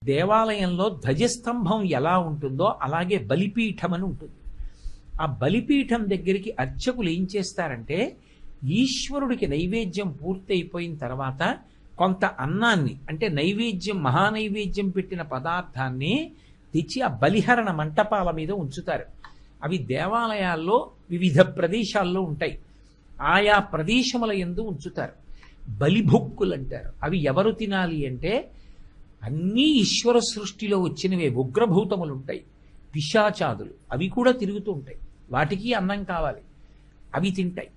దేవాలయంలో ధ్వజస్తంభం ఎలా ఉంటుందో అలాగే బలిపీఠం అని ఉంటుంది. ఆ బలిపీఠం దగ్గరికి అర్చకులు ఏం చేస్తారంటే, ఈశ్వరుడికి నైవేద్యం పూర్తయిపోయిన తర్వాత కొంత అన్నాన్ని, అంటే నైవేద్యం మహానైవేద్యం పెట్టిన పదార్థాన్ని తెచ్చి ఆ బలిహరణ మంటపాల మీద ఉంచుతారు. అవి దేవాలయాల్లో వివిధ ప్రదేశాల్లో ఉంటాయి. ఆయా ప్రదేశముల యందు ఉంచుతారు. బలిభుక్కులు అంటారు. అవి ఎవరు తినాలి అంటే, అన్నీ ఈశ్వర సృష్టిలో వచ్చినవే. ఉగ్రభూతములు ఉంటాయి, పిశాచాదులు, అవి కూడా తిరుగుతూ ఉంటాయి. వాటికి అన్నం కావాలి, అవి తింటాయి.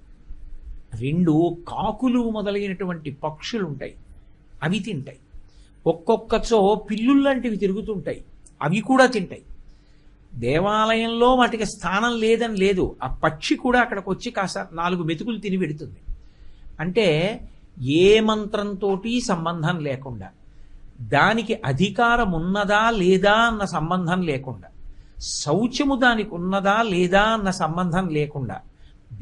రెండు కాకులు మొదలైనటువంటి పక్షులు ఉంటాయి, అవి తింటాయి. ఒక్కొక్కచో పిల్లుల్లాంటివి తిరుగుతుంటాయి, అవి కూడా తింటాయి. దేవాలయంలో వాటికి స్థానం లేదని లేదు, ఆ పక్షి కూడా అక్కడికి వచ్చి కాస్త 4 మెతుకులు తిని పెడుతుంది. అంటే ఏ మంత్రంతో సంబంధం లేకుండా, దానికి అధికారం ఉన్నదా లేదా అన్న సంబంధం లేకుండా, శౌచము దానికి ఉన్నదా లేదా అన్న సంబంధం లేకుండా,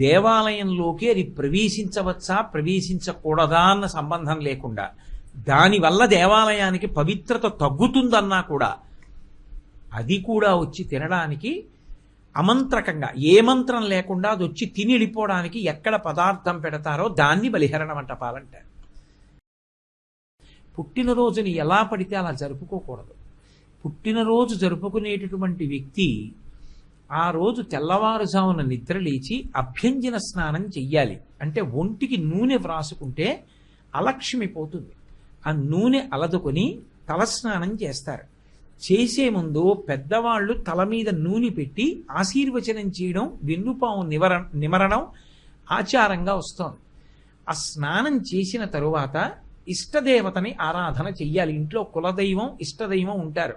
దేవాలయంలోకి అది ప్రవేశించవచ్చా ప్రవేశించకూడదా అన్న సంబంధం లేకుండా, దానివల్ల దేవాలయానికి పవిత్రత తగ్గుతుందన్నా కూడా అది కూడా వచ్చి తినడానికి అమంత్రకంగా, ఏ మంత్రం లేకుండా అది వచ్చి తిని వెళ్ళిపోవడానికి ఎక్కడ పదార్థం పెడతారో దాన్ని బలిహరణ మంటపాలంటారు. పుట్టినరోజుని ఎలా పడితే అలా జరుపుకోకూడదు. పుట్టినరోజు జరుపుకునేటటువంటి వ్యక్తి ఆ రోజు తెల్లవారుజామున నిద్ర లేచి అభ్యంజన స్నానం చెయ్యాలి. అంటే ఒంటికి నూనె వ్రాసుకుంటే అలక్ష్మి పోతుంది. ఆ నూనె అలదుకొని తలస్నానం చేస్తారు. చేసే ముందు పెద్దవాళ్ళు తల మీద నూనె పెట్టి ఆశీర్వచనం చేయడం, వెన్నుపాము నిమరణం ఆచారంగా వస్తోంది. ఆ స్నానం చేసిన తరువాత ఇష్టదేవతని ఆరాధన చెయ్యాలి. ఇంట్లో కులదైవం ఇష్టదైవం ఉంటారు.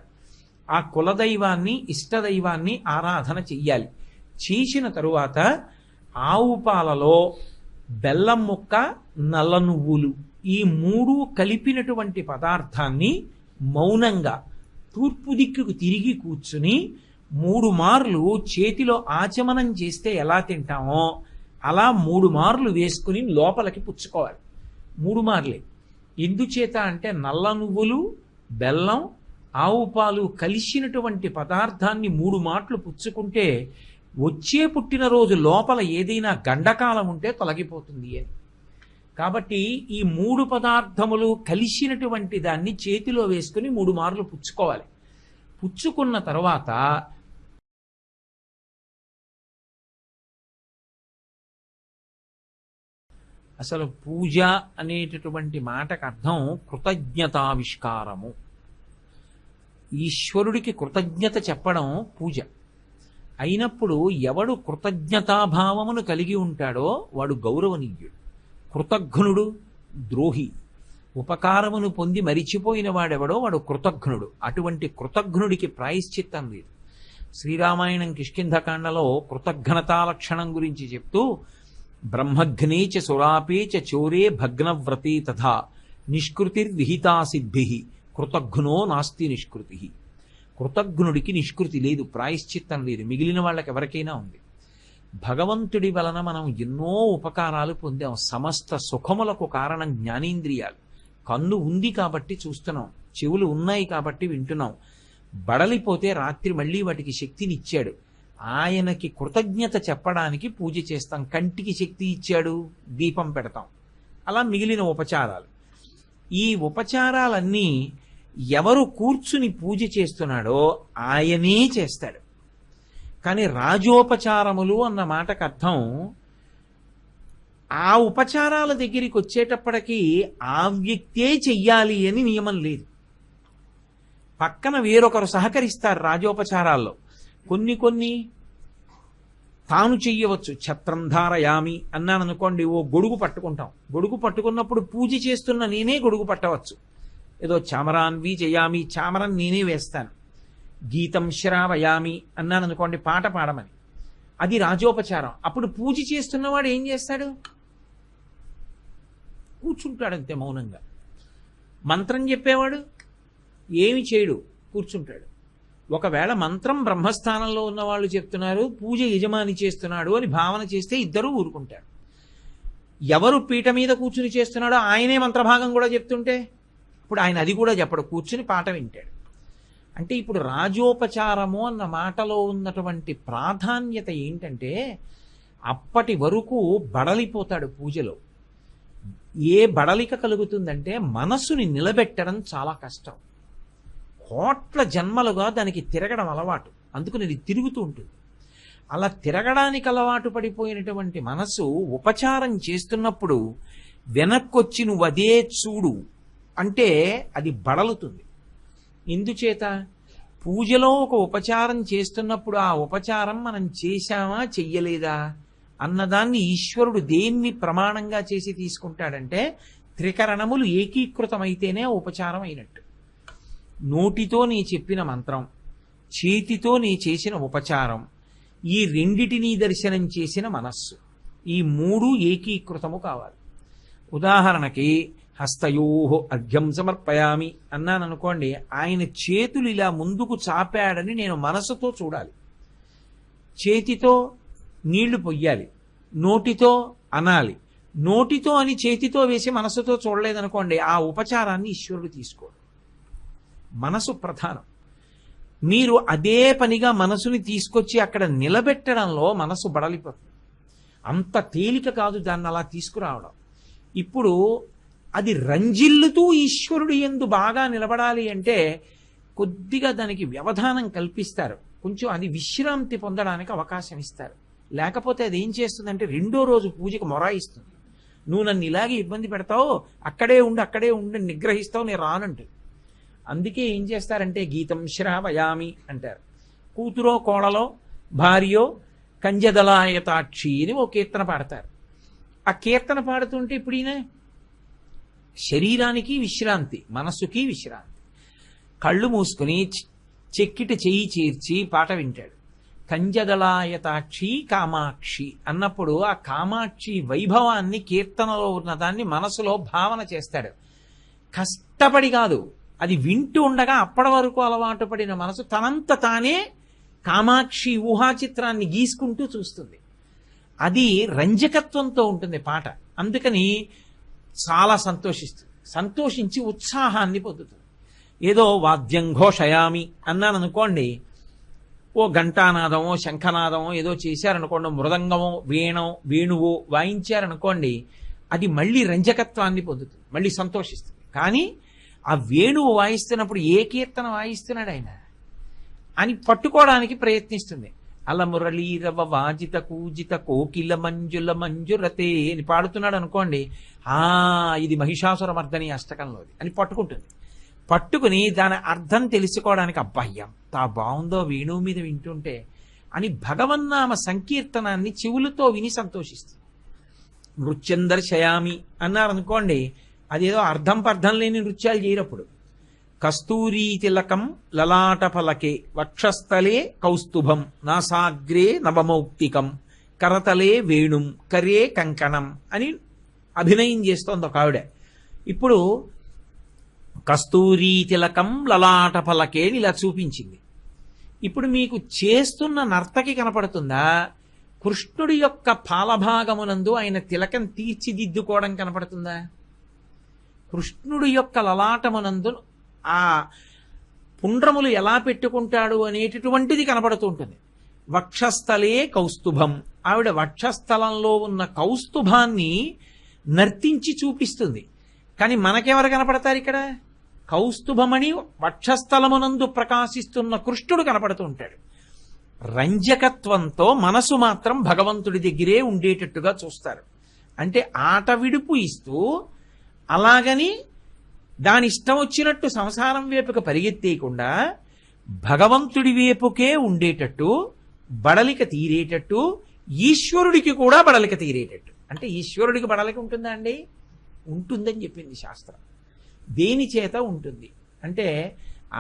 ఆ కులదైవాన్ని ఇష్టదైవాన్ని ఆరాధన చెయ్యాలి. చేసిన తరువాత ఆవు పాలలో బెల్లం ముక్క, నల్ల నువ్వులు, ఈ 3 కలిపినటువంటి పదార్థాన్ని మౌనంగా తూర్పు దిక్కుకు తిరిగి కూర్చుని 3 మార్లు చేతిలో ఆచమనం చేస్తే ఎలా తింటామో అలా 3 మార్లు వేసుకుని లోపలికి పుచ్చుకోవాలి. 3 మార్లే. ఎందుచేత అంటే నల్ల నువ్వులు, బెల్లం, ఆవు పాలు కలిసినటువంటి పదార్థాన్ని 3 మాటలు పుచ్చుకుంటే వచ్చే పుట్టినరోజు లోపల ఏదైనా గండకాలం ఉంటే తొలగిపోతుంది అని. కాబట్టి ఈ 3 పదార్థములు కలిసినటువంటి దాన్ని చేతిలో వేసుకుని 3 మార్లు పుచ్చుకోవాలి. పుచ్చుకున్న తర్వాత అసలు పూజ అనేటటువంటి మాటకు అర్థం కృతజ్ఞతావిష్కారము. ఈశ్వరుడికి కృతజ్ఞత చెప్పడం పూజ అయినప్పుడు ఎవడు కృతజ్ఞతాభావమును కలిగి ఉంటాడో వాడు గౌరవనీయుడు. కృతజ్ఞుడు ద్రోహి. ఉపకారమును పొంది మరిచిపోయిన వాడెవడో వాడు కృతజ్ఞుడు. అటువంటి కృతజ్ఞుడికి ప్రాయశ్చిత్తం లేదు. శ్రీరామాయణం కిష్కింధకాండలో కృతజ్ఞతా లక్షణం గురించి చెప్తూ, బ్రహ్మఘ్నే చ సురాపే చ చోరే భగ్నవ్రతే తథా నిష్కృతిర్విహితా సిద్భిః కృతఘ్నో నాస్తి నిష్కృతి. కృతజ్ఞుడికి నిష్కృతి లేదు, ప్రాయశ్చిత్తం లేదు. మిగిలిన వాళ్ళకి ఎవరికైనా ఉంది. భగవంతుడి వలన మనం ఎన్నో ఉపకారాలు పొందాం. సమస్త సుఖములకు కారణం జ్ఞానేంద్రియాలు. కన్ను ఉంది కాబట్టి చూస్తున్నాం, చెవులు ఉన్నాయి కాబట్టి వింటున్నాం. బడలిపోతే రాత్రి మళ్ళీ వాటికి శక్తినిచ్చాడు. ఆయనకి కృతజ్ఞత చెప్పడానికి పూజ చేస్తాం. కంటికి శక్తి ఇచ్చాడు, దీపం పెడతాం. అలా మిగిలిన ఉపచారాలు. ఈ ఉపచారాలన్నీ ఎవరు కూర్చుని పూజ చేస్తున్నాడో ఆయనే చేస్తాడు. కానీ రాజోపచారములు అన్న మాటకు అర్థం, ఆ ఉపచారాల దగ్గరికి వచ్చేటప్పటికీ ఆ వ్యక్తే చెయ్యాలి అని నియమం లేదు. పక్కన వేరొకరు సహకరిస్తారు రాజోపచారాల్లో. కొన్ని తాను చెయ్యవచ్చు. ఛత్రం ధారయామి అన్నాను అనుకోండి, ఓ గొడుగు పట్టుకుంటాం. గొడుగు పట్టుకున్నప్పుడు పూజ చేస్తున్న నేనే గొడుగు పట్టవచ్చు. ఏదో చామరాన్వి చేయామి, చామరం నేనే వేస్తాను. గీతం శ్రావయామి అన్నాను అనుకోండి, పాట పాడమని, అది రాజోపచారం. అప్పుడు పూజ చేస్తున్నవాడు ఏం చేస్తాడు? కూర్చుంటాడంతే మౌనంగా. మంత్రం చెప్పేవాడు ఏమి చేయడు, కూర్చుంటాడు. ఒకవేళ మంత్రం బ్రహ్మస్థానంలో ఉన్న వాళ్ళు చెప్తున్నారు, పూజ యజమాని చేస్తున్నాడు అని భావన చేస్తే ఇద్దరూ ఊరుకుంటారు. ఎవరు పీట మీద కూర్చుని చేస్తున్నాడో ఆయనే మంత్రభాగం కూడా చెప్తుంటే అప్పుడు ఆయన అది కూడా చెప్పడు, కూర్చుని పాట వింటాడు. అంటే ఇప్పుడు రాజోపచారము అన్న మాటలో ఉన్నటువంటి ప్రాధాన్యత ఏంటంటే అప్పటి వరకు బడలిపోతాడు పూజలో. ఏ బడలిక కలుగుతుందంటే మనసుని నిలబెట్టడం చాలా కష్టం. కోట్ల జన్మలుగా దానికి తిరగడం అలవాటు, అందుకని ఇది తిరుగుతూ ఉంటుంది. అలా తిరగడానికి అలవాటు పడిపోయినటువంటి మనసు ఉపచారం చేస్తున్నప్పుడు వెనక్కొచ్చి నువ్వు అదే చూడు అంటే అది బడలుతుంది. ఎందుచేత? పూజలో ఒక ఉపచారం చేస్తున్నప్పుడు ఆ ఉపచారం మనం చేశామా చెయ్యలేదా అన్నదాన్ని ఈశ్వరుడు దేన్ని ప్రమాణంగా చేసి తీసుకుంటాడంటే త్రికరణములు ఏకీకృతమైతేనే ఉపచారం అయినట్టు. నోటితో నీ చెప్పిన మంత్రం, చేతితో నీ చేసిన ఉపచారం, ఈ రెండిటినీ దర్శనం చేసిన మనస్సు, ఈ మూడు ఏకీకృతము కావాలి. ఉదాహరణకి హస్తయోహో అర్ఘ్యం సమర్పయామి అన్నాననుకోండి, ఆయన చేతులు ఇలా ముందుకు చాపాడని నేను మనసుతో చూడాలి. చేతితో నీళ్లు పొయ్యాలి, నోటితో అనాలి. నోటితో అని చేతితో వేసి మనసుతో చూడలేదనుకోండి, ఆ ఉపచారాన్ని ఈశ్వరుడు తీసుకోడు. మనసు ప్రధానం. మీరు అదే పనిగా మనసుని తీసుకొచ్చి అక్కడ నిలబెట్టడంలో మనసు బడలిపోతుంది. అంత తేలిక కాదు దాన్ని అలా తీసుకురావడం. ఇప్పుడు అది రంజిల్లుతూ ఈశ్వరుడు యందు బాగా నిలబడాలి అంటే కొద్దిగా దానికి వ్యవధానం కల్పిస్తారు, కొంచెం అది విశ్రాంతి పొందడానికి అవకాశం ఇస్తారు. లేకపోతే అది ఏం చేస్తుందంటే రెండో రోజు పూజకు మొరాయిస్తుంది. నువ్వు నన్ను ఇలాగే ఇబ్బంది పెడతావు, అక్కడే ఉండి నిగ్రహిస్తావు, నేను రానంటు. అందుకే ఏం చేస్తారంటే గీతం శ్రావయామి అంటారు. కూతురో కోడలో భార్యో కంజదలాయతాక్షి అని ఓ కీర్తన పాడతారు. ఆ కీర్తన పాడుతుంటే ఇప్పుడు ఈయన శరీరానికి విశ్రాంతి, మనస్సుకి విశ్రాంతి. కళ్ళు మూసుకుని చెక్కిటి చెయ్యి చేర్చి పాట వింటాడు. కంజదలాయతాక్షి కామాక్షి అన్నప్పుడు ఆ కామాక్షి వైభవాన్ని కీర్తనలో ఉన్నదాన్ని మనసులో భావన చేస్తాడు. కష్టపడి కాదు, అది వింటూ ఉండగా అప్పటి వరకు అలవాటు పడిన మనసు తనంత తానే కామాక్షి ఊహాచిత్రాన్ని గీసుకుంటూ చూస్తుంది. అది రంజకత్వంతో ఉంటుంది పాట. అందుకని చాలా సంతోషించి ఉత్సాహాన్ని పొందుతుంది. ఏదో వాద్యం ఘోషయామి అన్నాను అనుకోండి, ఓ ఘంటానాదమో శంఖనాదమో ఏదో చేశారనుకోండి, మృదంగమో వేణువో వాయించారనుకోండి, అది మళ్ళీ రంజకత్వాన్ని పొందుతుంది, మళ్ళీ సంతోషిస్తుంది. కానీ ఆ వేణువు వాయిస్తున్నప్పుడు ఏ కీర్తన వాయిస్తున్నాడు ఆయన అని పట్టుకోవడానికి ప్రయత్నిస్తుంది. అల మురళీరవ వాజిత కూజిత కోకిల మంజుల మంజురతే అని పాడుతున్నాడు అనుకోండి, ఇది మహిషాసుర మర్దని అష్టకంలోది అని పట్టుకుంటుంది. పట్టుకుని దాని అర్థం తెలుసుకోవడానికి అబ్బాయి ఎంత బాగుందో వేణువు మీద వింటుంటే అని భగవన్నామ సంకీర్తనాన్ని చెవులతో విని సంతోషిస్తుంది. నృత్యం దర్శయామి అన్నారనుకోండి, అదేదో అర్థం పర్థం లేని నృత్యాలు చేయరప్పుడు. కస్తూరీ తిలకం లలాట ఫలకే వక్షస్థలే కౌస్తుభం నాసాగ్రే నవమౌక్తికం కరతలే వేణుం కరే కంకణం అని అభినయం చేస్తోంది ఒక ఆవిడ. ఇప్పుడు కస్తూరీ తిలకం లలాట ఫలకే అని ఇలా చూపించింది. ఇప్పుడు మీకు చేస్తున్న నర్తకి కనపడుతుందా? కృష్ణుడి యొక్క పాలభాగమునందు ఆయన తిలకం తీర్చిదిద్దుకోవడం కనపడుతుందా? కృష్ణుడి యొక్క లలాటమునందు ఆ పుండ్రములు ఎలా పెట్టుకుంటాడు అనేటటువంటిది కనపడుతూ ఉంటుంది. వక్షస్థలే కౌస్తుభం, ఆవిడ వక్షస్థలంలో ఉన్న కౌస్తుభాన్ని నర్తించి చూపిస్తుంది. కానీ మనకెవరు కనపడతారు ఇక్కడ? కౌస్తుభమణి వక్షస్థలమునందు ప్రకాశిస్తున్న కృష్ణుడు కనపడుతూ ఉంటాడు. రంజకత్వంతో మనసు మాత్రం భగవంతుడి దగ్గరే ఉండేటట్టుగా చూస్తారు. అంటే ఆట విడుపు ఇస్తూ అలాగని దాని ఇష్టం వచ్చినట్టు సంసారం వైపుకి పరిగెత్తేయకుండా భగవంతుడి వైపుకే ఉండేటట్టు, బడలిక తీరేటట్టు, ఈశ్వరుడికి కూడా బడలిక తీరేటట్టు. అంటే ఈశ్వరుడికి బడలిక ఉంటుందా అండి? ఉంటుందని చెప్పింది శాస్త్రం. దేని చేత ఉంటుంది అంటే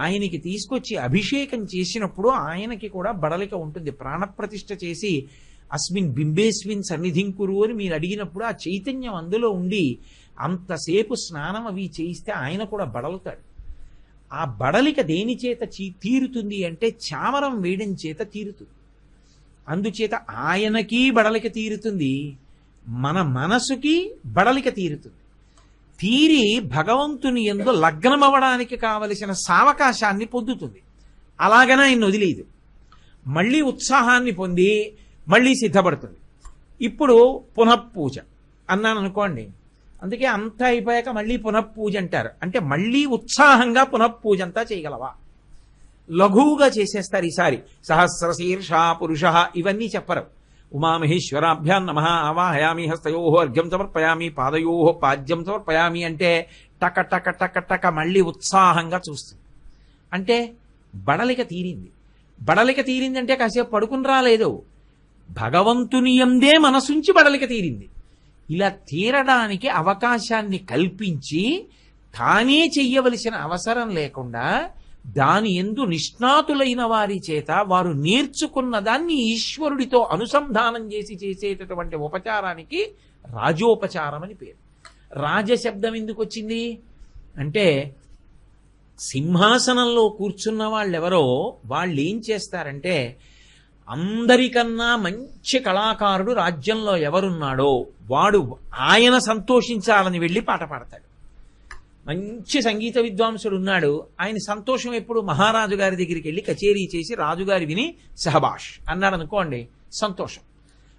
ఆయనకి తీసుకొచ్చి అభిషేకం చేసినప్పుడు ఆయనకి కూడా బడలిక ఉంటుంది. ప్రాణప్రతిష్ఠ చేసి అస్మిన్ బింబేస్మిన్ సన్నిధింకురు అని మీరు అడిగినప్పుడు ఆ చైతన్యం అందులో ఉండి అంతసేపు స్నానం అవి చేయిస్తే ఆయన కూడా బడలుతాడు. ఆ బడలిక దేని చేత తీరుతుంది అంటే చామరం వేయడం చేత తీరుతుంది. అందుచేత ఆయనకి బడలిక తీరుతుంది, మన మనసుకి బడలిక తీరుతుంది. తీరి భగవంతుని యందు లగ్నమవ్వడానికి కావలసిన సావకాశాన్ని పొందుతుంది. అలాగనే ఆయన వదిలేదు. మళ్ళీ ఉత్సాహాన్ని పొంది మళ్ళీ సిద్ధపడుతుంది. ఇప్పుడు పునఃపూజ అన్నాను అనుకోండి. అందుకే అంతా అయిపోయాక మళ్ళీ పునఃపూజ అంటారు. అంటే మళ్ళీ ఉత్సాహంగా పునఃపూజ అంతా చేయగలవా? లఘువుగా చేసేస్తారు ఈసారి. సహస్రశీర్ష పురుష ఇవన్నీ చెప్పరు. ఉమామహేశ్వరాభ్యాం నమః ఆవాహయామి హస్తయో అర్ఘ్యం సమర్పయామి పాదయో పాద్యం సమర్పయామి అంటే టక టక టక టక మళ్ళీ ఉత్సాహంగా చూస్తుంది. అంటే బడలిక తీరింది. బడలిక తీరిందంటే కాసేపు పడుకుని రాలేదు, భగవంతుని యందే మనసుంచి బడలిక తీరింది. ఇలా తీరడానికి అవకాశాన్ని కల్పించి తానే చెయ్యవలసిన అవసరం లేకుండా దాని యందు నిష్ణాతులైన వారి చేత వారు నేర్చుకున్న దాన్ని ఈశ్వరుడితో అనుసంధానం చేసి చేసేటటువంటి ఉపచారానికి రాజోపచారం అని పేరు. రాజశబ్దం ఎందుకు వచ్చింది అంటే సింహాసనంలో కూర్చున్న వాళ్ళెవరో వాళ్ళు ఏం చేస్తారంటే అందరికన్నా మంచి కళాకారుడు రాజ్యంలో ఎవరున్నాడో వాడు ఆయన సంతోషించాలని వెళ్ళి పాట పాడతాడు. మంచి సంగీత విద్వాంసుడు ఉన్నాడు, ఆయన సంతోషం ఎప్పుడు మహారాజు గారి దగ్గరికి వెళ్ళి కచేరీ చేసి రాజుగారి విని సహబాష్ అన్నాడు అనుకోండి, సంతోషం.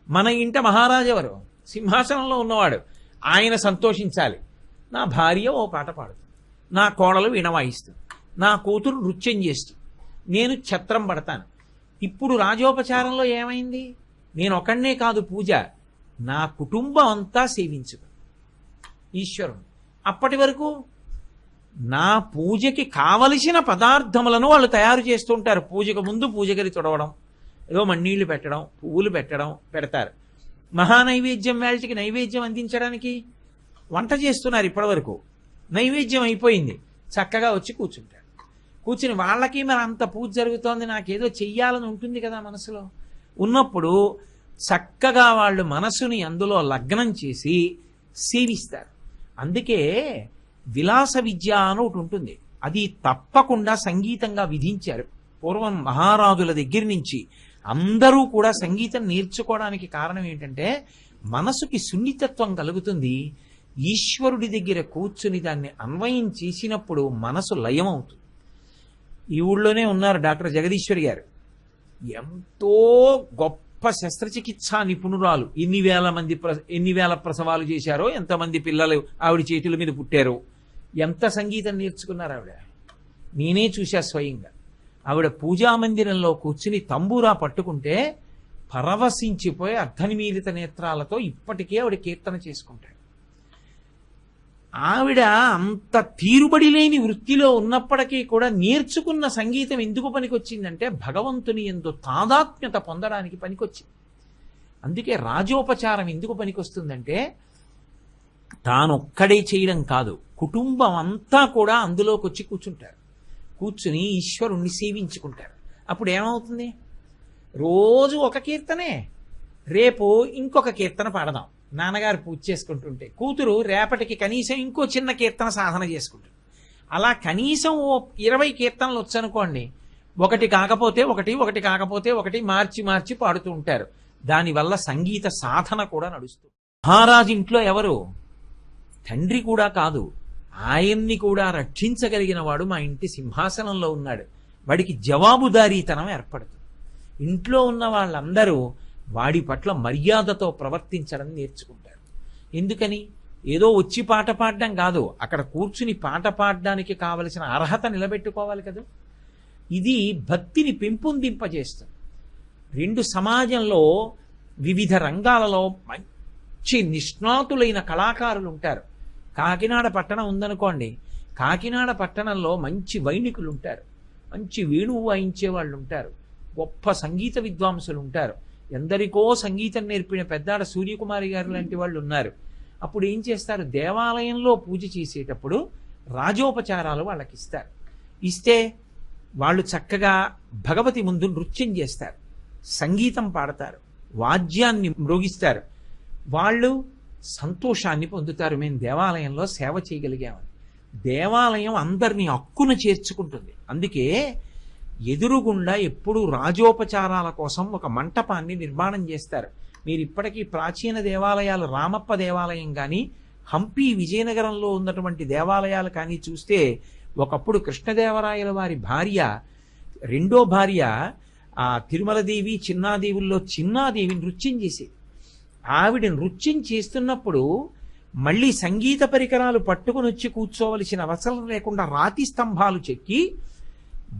మన ఇంట మహారాజు ఎవరు? సింహాసనంలో ఉన్నవాడు, ఆయన సంతోషించాలి. నా భార్య ఓ పాట పాడుతుంది, నా కోడలు వీణ వాయిస్తుంది, నా కూతురు నృత్యం చేస్తుంది, నేను ఛత్రం పడతాను. ఇప్పుడు రాజోపచారంలో ఏమైంది? నేను ఒకనే కాదు పూజ, నా కుటుంబం అంతా సేవించుకు ఈశ్వరుడు. అప్పటి వరకు నా పూజకి కావలసిన పదార్థములను వాళ్ళు తయారు చేస్తూ ఉంటారు. పూజకు ముందు పూజగది తుడవడం, ఏదో మన్నీళ్లు పెట్టడం, పువ్వులు పెడతారు. మహానైవేద్యం వేళటికి నైవేద్యం అందించడానికి వంట చేస్తున్నారు. ఇప్పటి వరకు నైవేద్యం అయిపోయింది, చక్కగా వచ్చి కూర్చుంటారు. కూర్చుని వాళ్ళకి మరి అంత పూజ జరుగుతోంది, నాకేదో చెయ్యాలని ఉంటుంది కదా మనసులో. ఉన్నప్పుడు చక్కగా వాళ్ళు మనసుని అందులో లగ్నం చేసి సేవిస్తారు. అందుకే విలాస విద్య అని ఒకటి ఉంటుంది, అది తప్పకుండా సంగీతంగా విధించారు. పూర్వం మహారాజుల దగ్గర నుంచి అందరూ కూడా సంగీతం నేర్చుకోవడానికి కారణం ఏంటంటే మనసుకి సున్నితత్వం కలుగుతుంది. ఈశ్వరుడి దగ్గర కూర్చుని దాన్ని అన్వయం చేసినప్పుడు మనసు లయం అవుతుంది. ఈ ఊళ్ళోనే ఉన్నారు డాక్టర్ జగదీశ్వరి గారు, ఎంతో గొప్ప శస్త్రచికిత్సా నిపుణురాలు. ఎన్ని వేల ప్రసవాలు చేశారో, ఎంతమంది పిల్లలు ఆవిడ చేతుల మీద పుట్టారో, ఎంత సంగీతం నేర్చుకున్నారు ఆవిడ. నేనే చూశా స్వయంగా. ఆవిడ పూజామందిరంలో కూర్చుని తంబూరా పట్టుకుంటే పరవశించిపోయి అర్ధనిమీలిత నేత్రాలతో ఇప్పటికే ఆవిడ కీర్తన చేసుకుంటాడు. ఆవిడ అంత తీరుబడి లేని వృత్తిలో ఉన్నప్పటికీ కూడా నేర్చుకున్న సంగీతం ఎందుకు పనికొచ్చిందంటే భగవంతుని యందు తాదాత్మ్యత పొందడానికి పనికొచ్చింది. అందుకే రాజోపచారం ఎందుకు పనికొస్తుందంటే తానొక్కడే చేయడం కాదు, కుటుంబం అంతా కూడా అందులోకి వచ్చి కూర్చుంటారు. కూర్చుని ఈశ్వరుణ్ణి సేవించుకుంటారు. అప్పుడు ఏమవుతుంది? రోజు ఒక కీర్తనే, రేపు ఇంకొక కీర్తన పాడదాం. నాన్నగారు పూజ చేసుకుంటుంటే కూతురు రేపటికి కనీసం ఇంకో చిన్న కీర్తన సాధన చేసుకుంటుంది. అలా కనీసం ఓ 20 కీర్తనలు వచ్చనుకోండి, ఒకటి కాకపోతే ఒకటి మార్చి మార్చి పాడుతూ ఉంటారు. దానివల్ల సంగీత సాధన కూడా నడుస్తుంది. మహారాజు ఇంట్లో ఎవరు? తండ్రి కూడా కాదు, ఆయన్ని కూడా రక్షించగలిగిన వాడు మా ఇంటి సింహాసనంలో ఉన్నాడు. వాడికి జవాబుదారీతనం ఏర్పడుతుంది. ఇంట్లో ఉన్న వాళ్ళందరూ వాడి పట్ల మర్యాదతో ప్రవర్తించడం నేర్చుకుంటారు. ఎందుకని? ఏదో వచ్చి పాట పాడడం కాదు, అక్కడ కూర్చుని పాట పాడడానికి కావలసిన అర్హత నిలబెట్టుకోవాలి కదా. ఇది భక్తిని పెంపొందింపజేస్తుంది. రెండు సమాజంలో వివిధ రంగాలలో మంచి నిష్ణాతులైన కళాకారులు ఉంటారు. కాకినాడ పట్టణం ఉందనుకోండి, కాకినాడ పట్టణంలో మంచి వైణికులు ఉంటారు, మంచి వేణువు వాయించే వాళ్ళు ఉంటారు, గొప్ప సంగీత విద్వాంసులు ఉంటారు, ఎందరికో సంగీతం నేర్పిన పెద్దాడ సూర్యకుమారి గారు లాంటి వాళ్ళు ఉన్నారు. అప్పుడు ఏం చేస్తారు? దేవాలయంలో పూజ చేసేటప్పుడు రాజోపచారాలు వాళ్ళకి ఇస్తారు. ఇస్తే వాళ్ళు చక్కగా భగవతి ముందు నృత్యం చేస్తారు, సంగీతం పాడతారు, వాద్యాన్ని మ్రోగిస్తారు. వాళ్ళు సంతోషాన్ని పొందుతారు, మేము దేవాలయంలో సేవ చేయగలిగామని. దేవాలయం అందరినీ హక్కున చేర్చుకుంటుంది. అందుకే ఎదురుగుండా ఎప్పుడూ రాజోపచారాల కోసం ఒక మంటపాన్ని నిర్మాణం చేస్తారు. మీరు ఇప్పటికీ ప్రాచీన దేవాలయాలు, రామప్ప దేవాలయం కానీ, హంపి విజయనగరంలో ఉన్నటువంటి దేవాలయాలు కానీ చూస్తే, ఒకప్పుడు కృష్ణదేవరాయల వారి భార్య రెండో భార్య ఆ తిరుమలదేవి చిన్నాదేవుల్లో చిన్నాదేవి నృత్యం చేసేది. ఆవిడ నృత్యం చేస్తున్నప్పుడు మళ్ళీ సంగీత పరికరాలు పట్టుకుని వచ్చి కూర్చోవలసిన అవసరం లేకుండా రాతి స్తంభాలు చెక్కి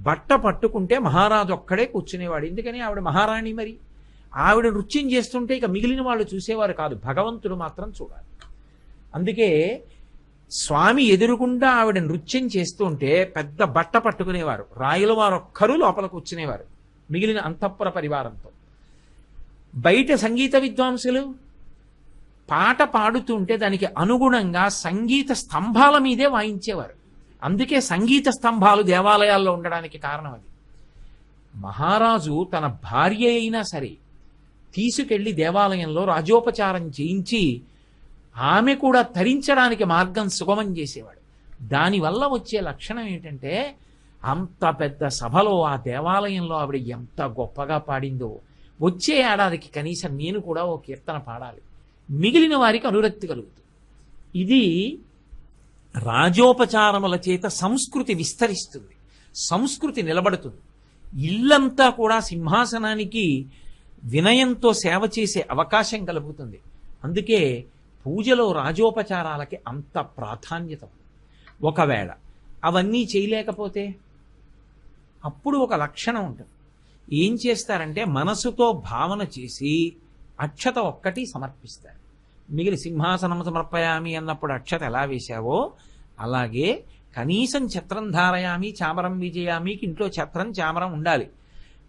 బట్ట పట్టుకుంటే మహారాజు ఒక్కడే కూర్చునేవాడు. ఎందుకని ఆవిడ మహారాణి. మరి ఆవిడ నృత్యం చేస్తుంటే ఇక మిగిలిన వాళ్ళు చూసేవారు కాదు, భగవంతుడు మాత్రం చూడాలి. అందుకే స్వామి ఎదురుగుండా ఆవిడ నృత్యం చేస్తుంటే పెద్ద బట్ట పట్టుకునేవారు, రాయుల వారు ఒక్కరూ లోపల కూర్చునేవారు మిగిలిన అంతఃపుర పరివారంతో. బయట సంగీత విద్వాంసులు పాట పాడుతుంటే దానికి అనుగుణంగా సంగీత స్తంభాల మీదే వాయించేవారు. అందుకే సంగీత స్తంభాలు దేవాలయాల్లో ఉండడానికి కారణం అది. మహారాజు తన భార్య అయినా సరే తీసుకెళ్లి దేవాలయంలో రాజోపచారం చేయించి ఆమె కూడా తరించడానికి మార్గం సుగమం చేసేవాడు. దానివల్ల వచ్చే లక్షణం ఏంటంటే అంత పెద్ద సభలో ఆ దేవాలయంలో ఆవిడ ఎంత గొప్పగా పాడిందో, వచ్చే ఏడాదికి కనీసం నేను కూడా ఓ కీర్తన పాడాలి, మిగిలిన వారికి అనురక్తి కలుగుతుంది. ఇది రాజోపచారముల చేత సంస్కృతి విస్తరిస్తుంది, సంస్కృతి నిలబడుతుంది. ఇల్లంతా కూడా సింహాసనానికి వినయంతో సేవ చేసే అవకాశం కలుగుతుంది. అందుకే పూజలో రాజోపచారాలకి అంత ప్రాధాన్యత. ఒకవేళ అవన్నీ చేయలేకపోతే అప్పుడు ఒక లక్షణం ఉంటుంది. ఏం చేస్తారంటే మనసుతో భావన చేసి అక్షత ఒక్కటి సమర్పిస్తారు. మిగిలిన సింహాసనం సమర్పయామి అన్నప్పుడు అక్షత ఎలా వేశావో అలాగే కనీసం ఛత్రం ధారయామి చామరం విజయామికి ఇంట్లో ఛత్రం చామరం ఉండాలి.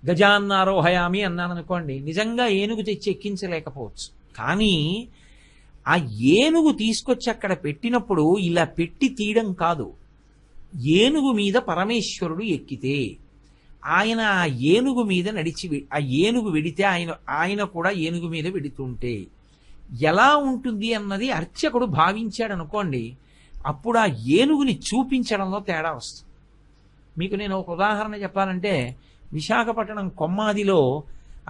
గజాన్నారోహయామి అన్నాను అనుకోండి, నిజంగా ఏనుగు తెచ్చి ఎక్కించలేకపోవచ్చు, కానీ ఆ ఏనుగు తీసుకొచ్చి అక్కడ పెట్టినప్పుడు ఇలా పెట్టి తీయడం కాదు, ఏనుగు మీద పరమేశ్వరుడు ఎక్కితే ఆయన ఆ ఏనుగు మీద నడిచి ఆ ఏనుగు వెడితే ఆయన కూడా ఏనుగు మీద వెడుతుంటే ఎలా ఉంటుంది అన్నది అర్చకుడు భావించాడు అనుకోండి, అప్పుడు ఆ ఏనుగుని చూపించడంలో తేడా వస్తుంది. మీకు నేను ఒక ఉదాహరణ చెప్పాలంటే, విశాఖపట్నం కొమ్మాదిలో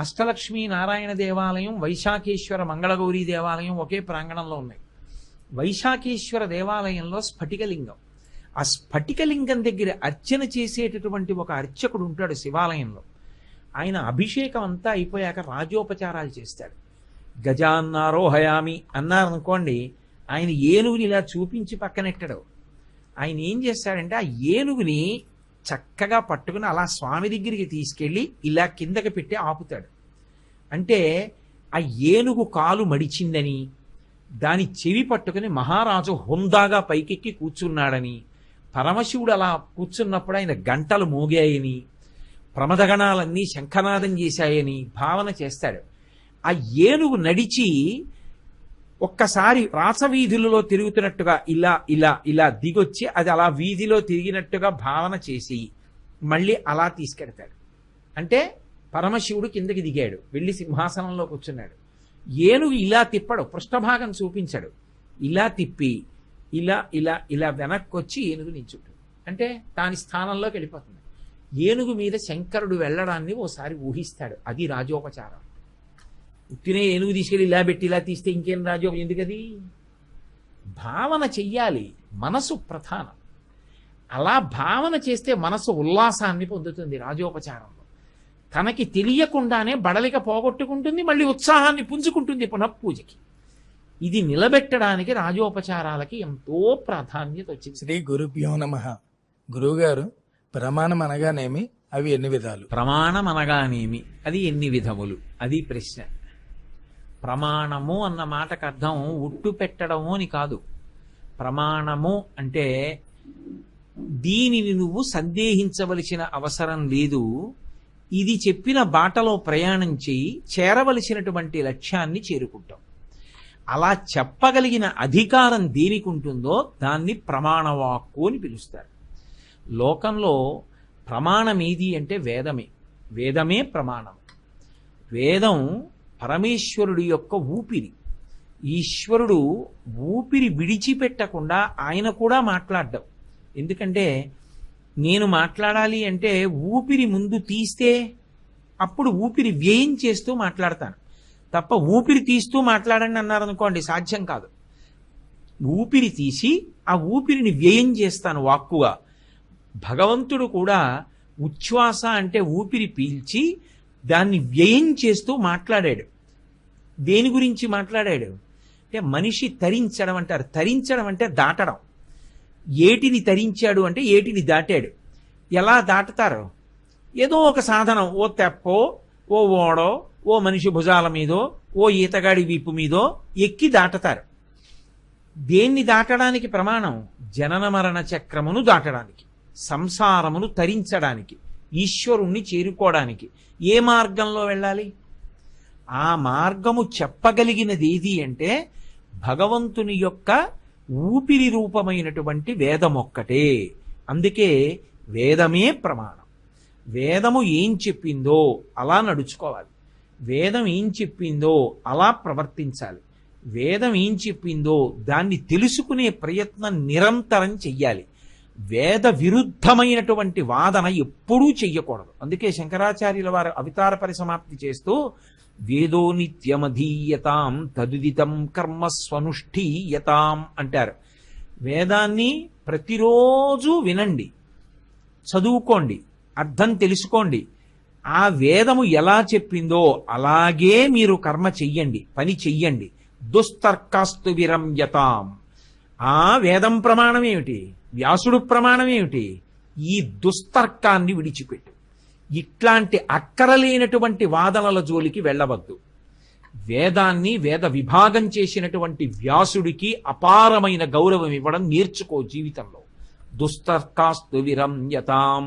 అష్టలక్ష్మీ నారాయణ దేవాలయం, వైశాఖేశ్వర మంగళగౌరీ దేవాలయం ఒకే ప్రాంగణంలో ఉన్నాయి. వైశాఖేశ్వర దేవాలయంలో స్ఫటికలింగం, ఆ స్ఫటికలింగం దగ్గర అర్చన చేసేటటువంటి ఒక అర్చకుడు ఉంటాడు శివాలయంలో. ఆయన అభిషేకం అంతా అయిపోయాక రాజోపచారాలు చేస్తాడు. గజాన్నారోహయామి అన్నారనుకోండి, ఆయన ఏనుగుని ఇలా చూపించి పక్కనెట్టడు. ఆయన ఏం చేస్తాడంటే ఆ ఏనుగుని చక్కగా పట్టుకుని అలా స్వామి దగ్గరికి తీసుకెళ్ళి ఇలా కిందకి పెట్టి ఆపుతాడు. అంటే ఆ ఏనుగు కాలు మడిచిందని, దాని చెవి పట్టుకుని మహారాజు హుందాగా పైకెక్కి కూర్చున్నాడని, పరమశివుడు అలా కూర్చున్నప్పుడు ఆయన గంటలు మోగాయని, ప్రమదగణాలన్నీ శంఖనాదం చేశాయని భావన చేస్తాడు. ఆ ఏనుగు నడిచి ఒక్కసారి రాసవీధులలో తిరుగుతున్నట్టుగా ఇలా ఇలా ఇలా దిగొచ్చి అది అలా వీధిలో తిరిగినట్టుగా భావన చేసి మళ్ళీ అలా తీసుకెడతాడు. అంటే పరమశివుడు కిందకి దిగాడు, వెళ్ళి సింహాసనంలో కూర్చున్నాడు. ఏనుగు ఇలా తిప్పడు, పృష్ఠభాగం చూపించాడు, ఇలా తిప్పి ఇలా ఇలా ఇలా వెనక్కి వచ్చి ఏనుగు నించుంటుంది. అంటే దాని స్థానంలోకి వెళ్ళిపోతుంది. ఏనుగు మీద శంకరుడు వెళ్ళడాన్ని ఓసారి ఊహిస్తాడు. అది రాజోపచారం. ఉత్తినే ఏనుగు తీసుకెళ్ళి ఇలా పెట్టి ఇలా తీస్తే ఇంకేం రాజో, ఎందుకది? భావన చెయ్యాలి, మనసు ప్రధానం. అలా భావన చేస్తే మనసు ఉల్లాసాన్ని పొందుతుంది రాజోపచారంలో. తనకి తెలియకుండానే బడలిక పోగొట్టుకుంటుంది, మళ్ళీ ఉత్సాహాన్ని పుంజుకుంటుంది పునఃపూజకి. ఇది నిలబెట్టడానికి రాజోపచారాలకి ఎంతో ప్రాధాన్యత వచ్చింది. శ్రీ గురుభ్యో నమః. గురువుగారు, ప్రమాణం అనగానేమి, అవి ఎన్ని విధాలు? ప్రమాణం అనగానేమి, అది ఎన్ని విధములు, అది ప్రశ్న. ప్రమాణము అన్న మాటకు అర్థం ఉట్టు పెట్టడము అని కాదు. ప్రమాణము అంటే దీనిని నువ్వు సందేహించవలసిన అవసరం లేదు, ఇది చెప్పిన బాటలో ప్రయాణం చేయి, చేరవలసినటువంటి లక్ష్యాన్ని చేరుకుంటాం. అలా చెప్పగలిగిన అధికారం దేనికి ఉంటుందో దాన్ని ప్రమాణవాక్కు అని పిలుస్తారు. లోకంలో ప్రమాణం ఏది అంటే వేదమే. వేదమే ప్రమాణం. వేదం పరమేశ్వరుడి యొక్క ఊపిరి. ఈశ్వరుడు ఊపిరి విడిచిపెట్టకుండా ఆయన కూడా మాట్లాడ్డం. ఎందుకంటే నేను మాట్లాడాలి అంటే ఊపిరి ముందు తీస్తే అప్పుడు ఊపిరి వ్యయం చేస్తూ మాట్లాడతాను తప్ప ఊపిరి తీస్తూ మాట్లాడండి అన్నారనుకోండి, సాధ్యం కాదు. ఊపిరి తీసి ఆ ఊపిరిని వ్యయం చేస్తాను వాక్కుగా. భగవంతుడు కూడా ఉచ్ఛ్వాస అంటే ఊపిరి పీల్చి దాన్ని వ్యయం చేస్తూ మాట్లాడాడు. దేని గురించి మాట్లాడాడు అంటే మనిషి తరించడం అంటారు. తరించడం అంటే దాటడం. ఏటిని తరించాడు అంటే ఏటిని దాటాడు. ఎలా దాటుతారు? ఏదో ఒక సాధనం, ఓ తెప్పో, ఓ ఓడో, ఓ మనిషి భుజాల మీదో, ఓ ఈతగాడి వీపు మీదో ఎక్కి దాటతారు. దేన్ని దాటడానికి ప్రమాణం? జనన మరణ చక్రమును దాటడానికి, సంసారమును తరించడానికి, ఈశ్వరుణ్ణి చేరుకోవడానికి. ఏ మార్గంలో వెళ్ళాలి? ఆ మార్గము చెప్పగలిగినది ఏది అంటే భగవంతుని యొక్క ఊపిరి రూపమైనటువంటి వేదమొక్కటే. అందుకే వేదమే ప్రమాణం. వేదము ఏం చెప్పిందో అలా నడుచుకోవాలి. వేదం ఏం చెప్పిందో అలా ప్రవర్తించాలి. వేదం ఏం చెప్పిందో దాన్ని తెలుసుకునే ప్రయత్నం నిరంతరం చెయ్యాలి. వేద విరుద్ధమైనటువంటి వాదన ఎప్పుడూ చెయ్యకూడదు. అందుకే శంకరాచార్యుల వారు అవతార పరిసమాప్తి చేస్తూ వేదో నిత్యమధీయతాం తదుదితం కర్మ స్వనుష్ఠీయతాం అంటారు. వేదాన్ని ప్రతిరోజు వినండి, చదువుకోండి, అర్థం తెలుసుకోండి. ఆ వేదము ఎలా చెప్పిందో అలాగే మీరు కర్మ చెయ్యండి, పని చెయ్యండి. దుస్తర్కాస్తు విరంయతాం. ఆ వేదం ప్రమాణం ఏమిటి? వ్యాసుడు ప్రమాణం ఏమిటి? ఈ దుస్తర్కాన్ని విడిచిపెట్టు. ఇట్లాంటి అక్కరలేనటువంటి వాదనల జోలికి వెళ్ళవద్దు. వేదాన్ని వేద విభాగం చేసినటువంటి వ్యాసుడికి అపారమైన గౌరవం ఇవ్వడం నేర్చుకో జీవితంలో. దుస్తర్కాస్తు విరంయతాం.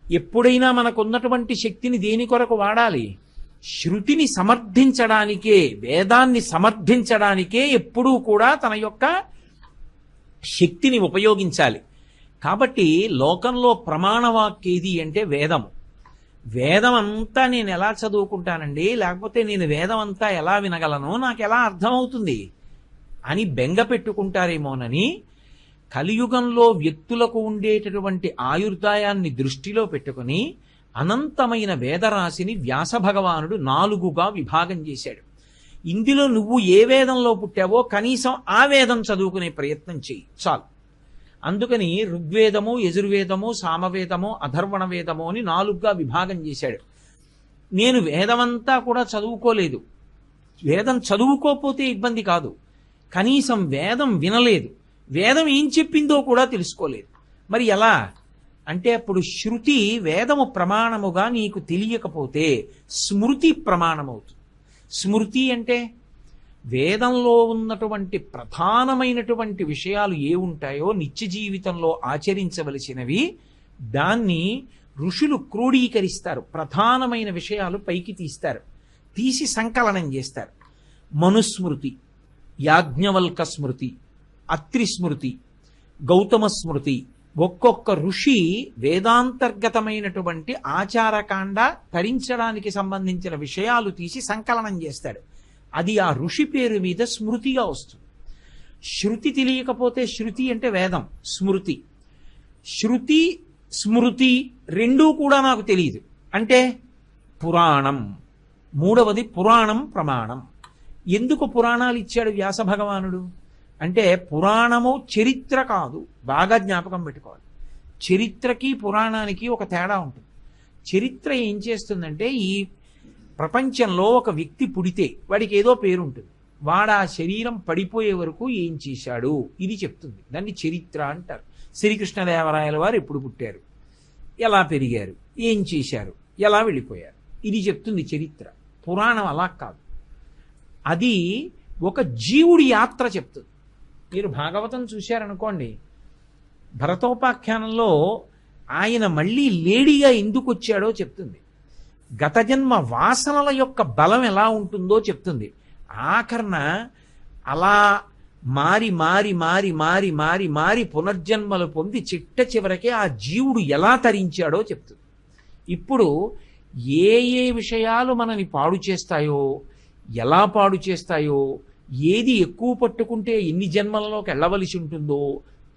ఎప్పుడైనా మనకున్నటువంటి శక్తిని దేని కొరకు వాడాలి? శృతిని సమర్థించడానికే, వేదాన్ని సమర్థించడానికే ఎప్పుడూ కూడా తన యొక్క శక్తిని ఉపయోగించాలి. కాబట్టి లోకంలో ప్రమాణవాక్యేది అంటే వేదము. వేదం అంతా నేను ఎలా చదువుకుంటానండి, లేకపోతే నేను వేదం అంతా ఎలా వినగలను, నాకు ఎలా అర్థమవుతుంది అని బెంగ పెట్టుకుంటారేమోనని కలియుగంలో వ్యక్తులకు ఉండేటటువంటి ఆయుర్దాయాన్ని దృష్టిలో పెట్టుకుని అనంతమైన వేదరాశిని వ్యాస భగవానుడు 4గా విభాగం చేశాడు. ఇందులో నువ్వు ఏ వేదంలో పుట్టావో కనీసం ఆ వేదం చదువుకునే ప్రయత్నం చెయ్యి, చాలు. అందుకని ఋగ్వేదము, యజుర్వేదము, సామవేదము, అథర్వణ వేదము అని 4గా విభాగం చేశాడు. నేను వేదమంతా కూడా చదువుకోలేదు. వేదం చదువుకోకపోతే ఇబ్బంది కాదు, కనీసం వేదం వినలేదు, వేదం ఏం చెప్పిందో కూడా తెలుసుకోలేదు. మరి ఎలా అంటే అప్పుడు శృతి వేదము ప్రమాణముగా నీకు తెలియకపోతే స్మృతి ప్రమాణమవుతుంది. స్మృతి అంటే వేదంలో ఉన్నటువంటి ప్రధానమైనటువంటి విషయాలు ఏ ఉంటాయో నిత్య జీవితంలో ఆచరించవలసినవి, దాన్ని ఋషులు క్రోడీకరిస్తారు. ప్రధానమైన విషయాలు పైకి తీస్తారు, తీసి సంకలనం చేస్తారు. మనుస్మృతి, యాజ్ఞవల్క స్మృతి, అత్రి స్మృతి, గౌతమ స్మృతి. ఒక్కొక్క ఋషి వేదాంతర్గతమైనటువంటి ఆచారకాండ తరించడానికి సంబంధించిన విషయాలు తీసి సంకలనం చేస్తాడు. అది ఆ ఋషి పేరు మీద స్మృతిగా వస్తుంది. శృతి తెలియకపోతే, శృతి అంటే వేదం, స్మృతి, శృతి స్మృతి రెండూ కూడా నాకు తెలియదు అంటే పురాణం. మూడవది పురాణం ప్రమాణం. ఎందుకు పురాణాలు ఇచ్చాడు వ్యాస భగవానుడు అంటే పురాణము చరిత్ర కాదు. బాగా జ్ఞాపకం పెట్టుకోవాలి. చరిత్రకి పురాణానికి ఒక తేడా ఉంటుంది. చరిత్ర ఏం చేస్తుందంటే ఈ ప్రపంచంలో ఒక వ్యక్తి పుడితే వాడికి ఏదో పేరు ఉంటుంది, వాడు ఆ శరీరం పడిపోయే వరకు ఏం చేశాడు ఇది చెప్తుంది. దాన్ని చరిత్ర అంటారు. శ్రీకృష్ణదేవరాయల వారు ఎప్పుడు పుట్టారు, ఎలా పెరిగారు, ఏం చేశారు, ఎలా వెళ్ళిపోయారు, ఇది చెప్తుంది చరిత్ర. పురాణం అలా కాదు, అది ఒక జీవుడి యాత్ర చెప్తుంది. మీరు భాగవతం చూశారనుకోండి, భరతోపాఖ్యానంలో ఆయన మళ్ళీ లేడీగా ఎందుకు వచ్చాడో చెప్తుంది. గత జన్మ వాసనల యొక్క బలం ఎలా ఉంటుందో చెప్తుంది. ఆఖరణ అలా మారి మారి మారి మారి మారి మారి పునర్జన్మలు పొంది చిట్ట చివరకే ఆ జీవుడు ఎలా తరించాడో చెప్తుంది. ఇప్పుడు ఏ ఏ విషయాలు మనని పాడు చేస్తాయో, ఎలా పాడు చేస్తాయో, ఏది ఎక్కువ పట్టుకుంటే ఎన్ని జన్మలలోకి వెళ్ళవలసి ఉంటుందో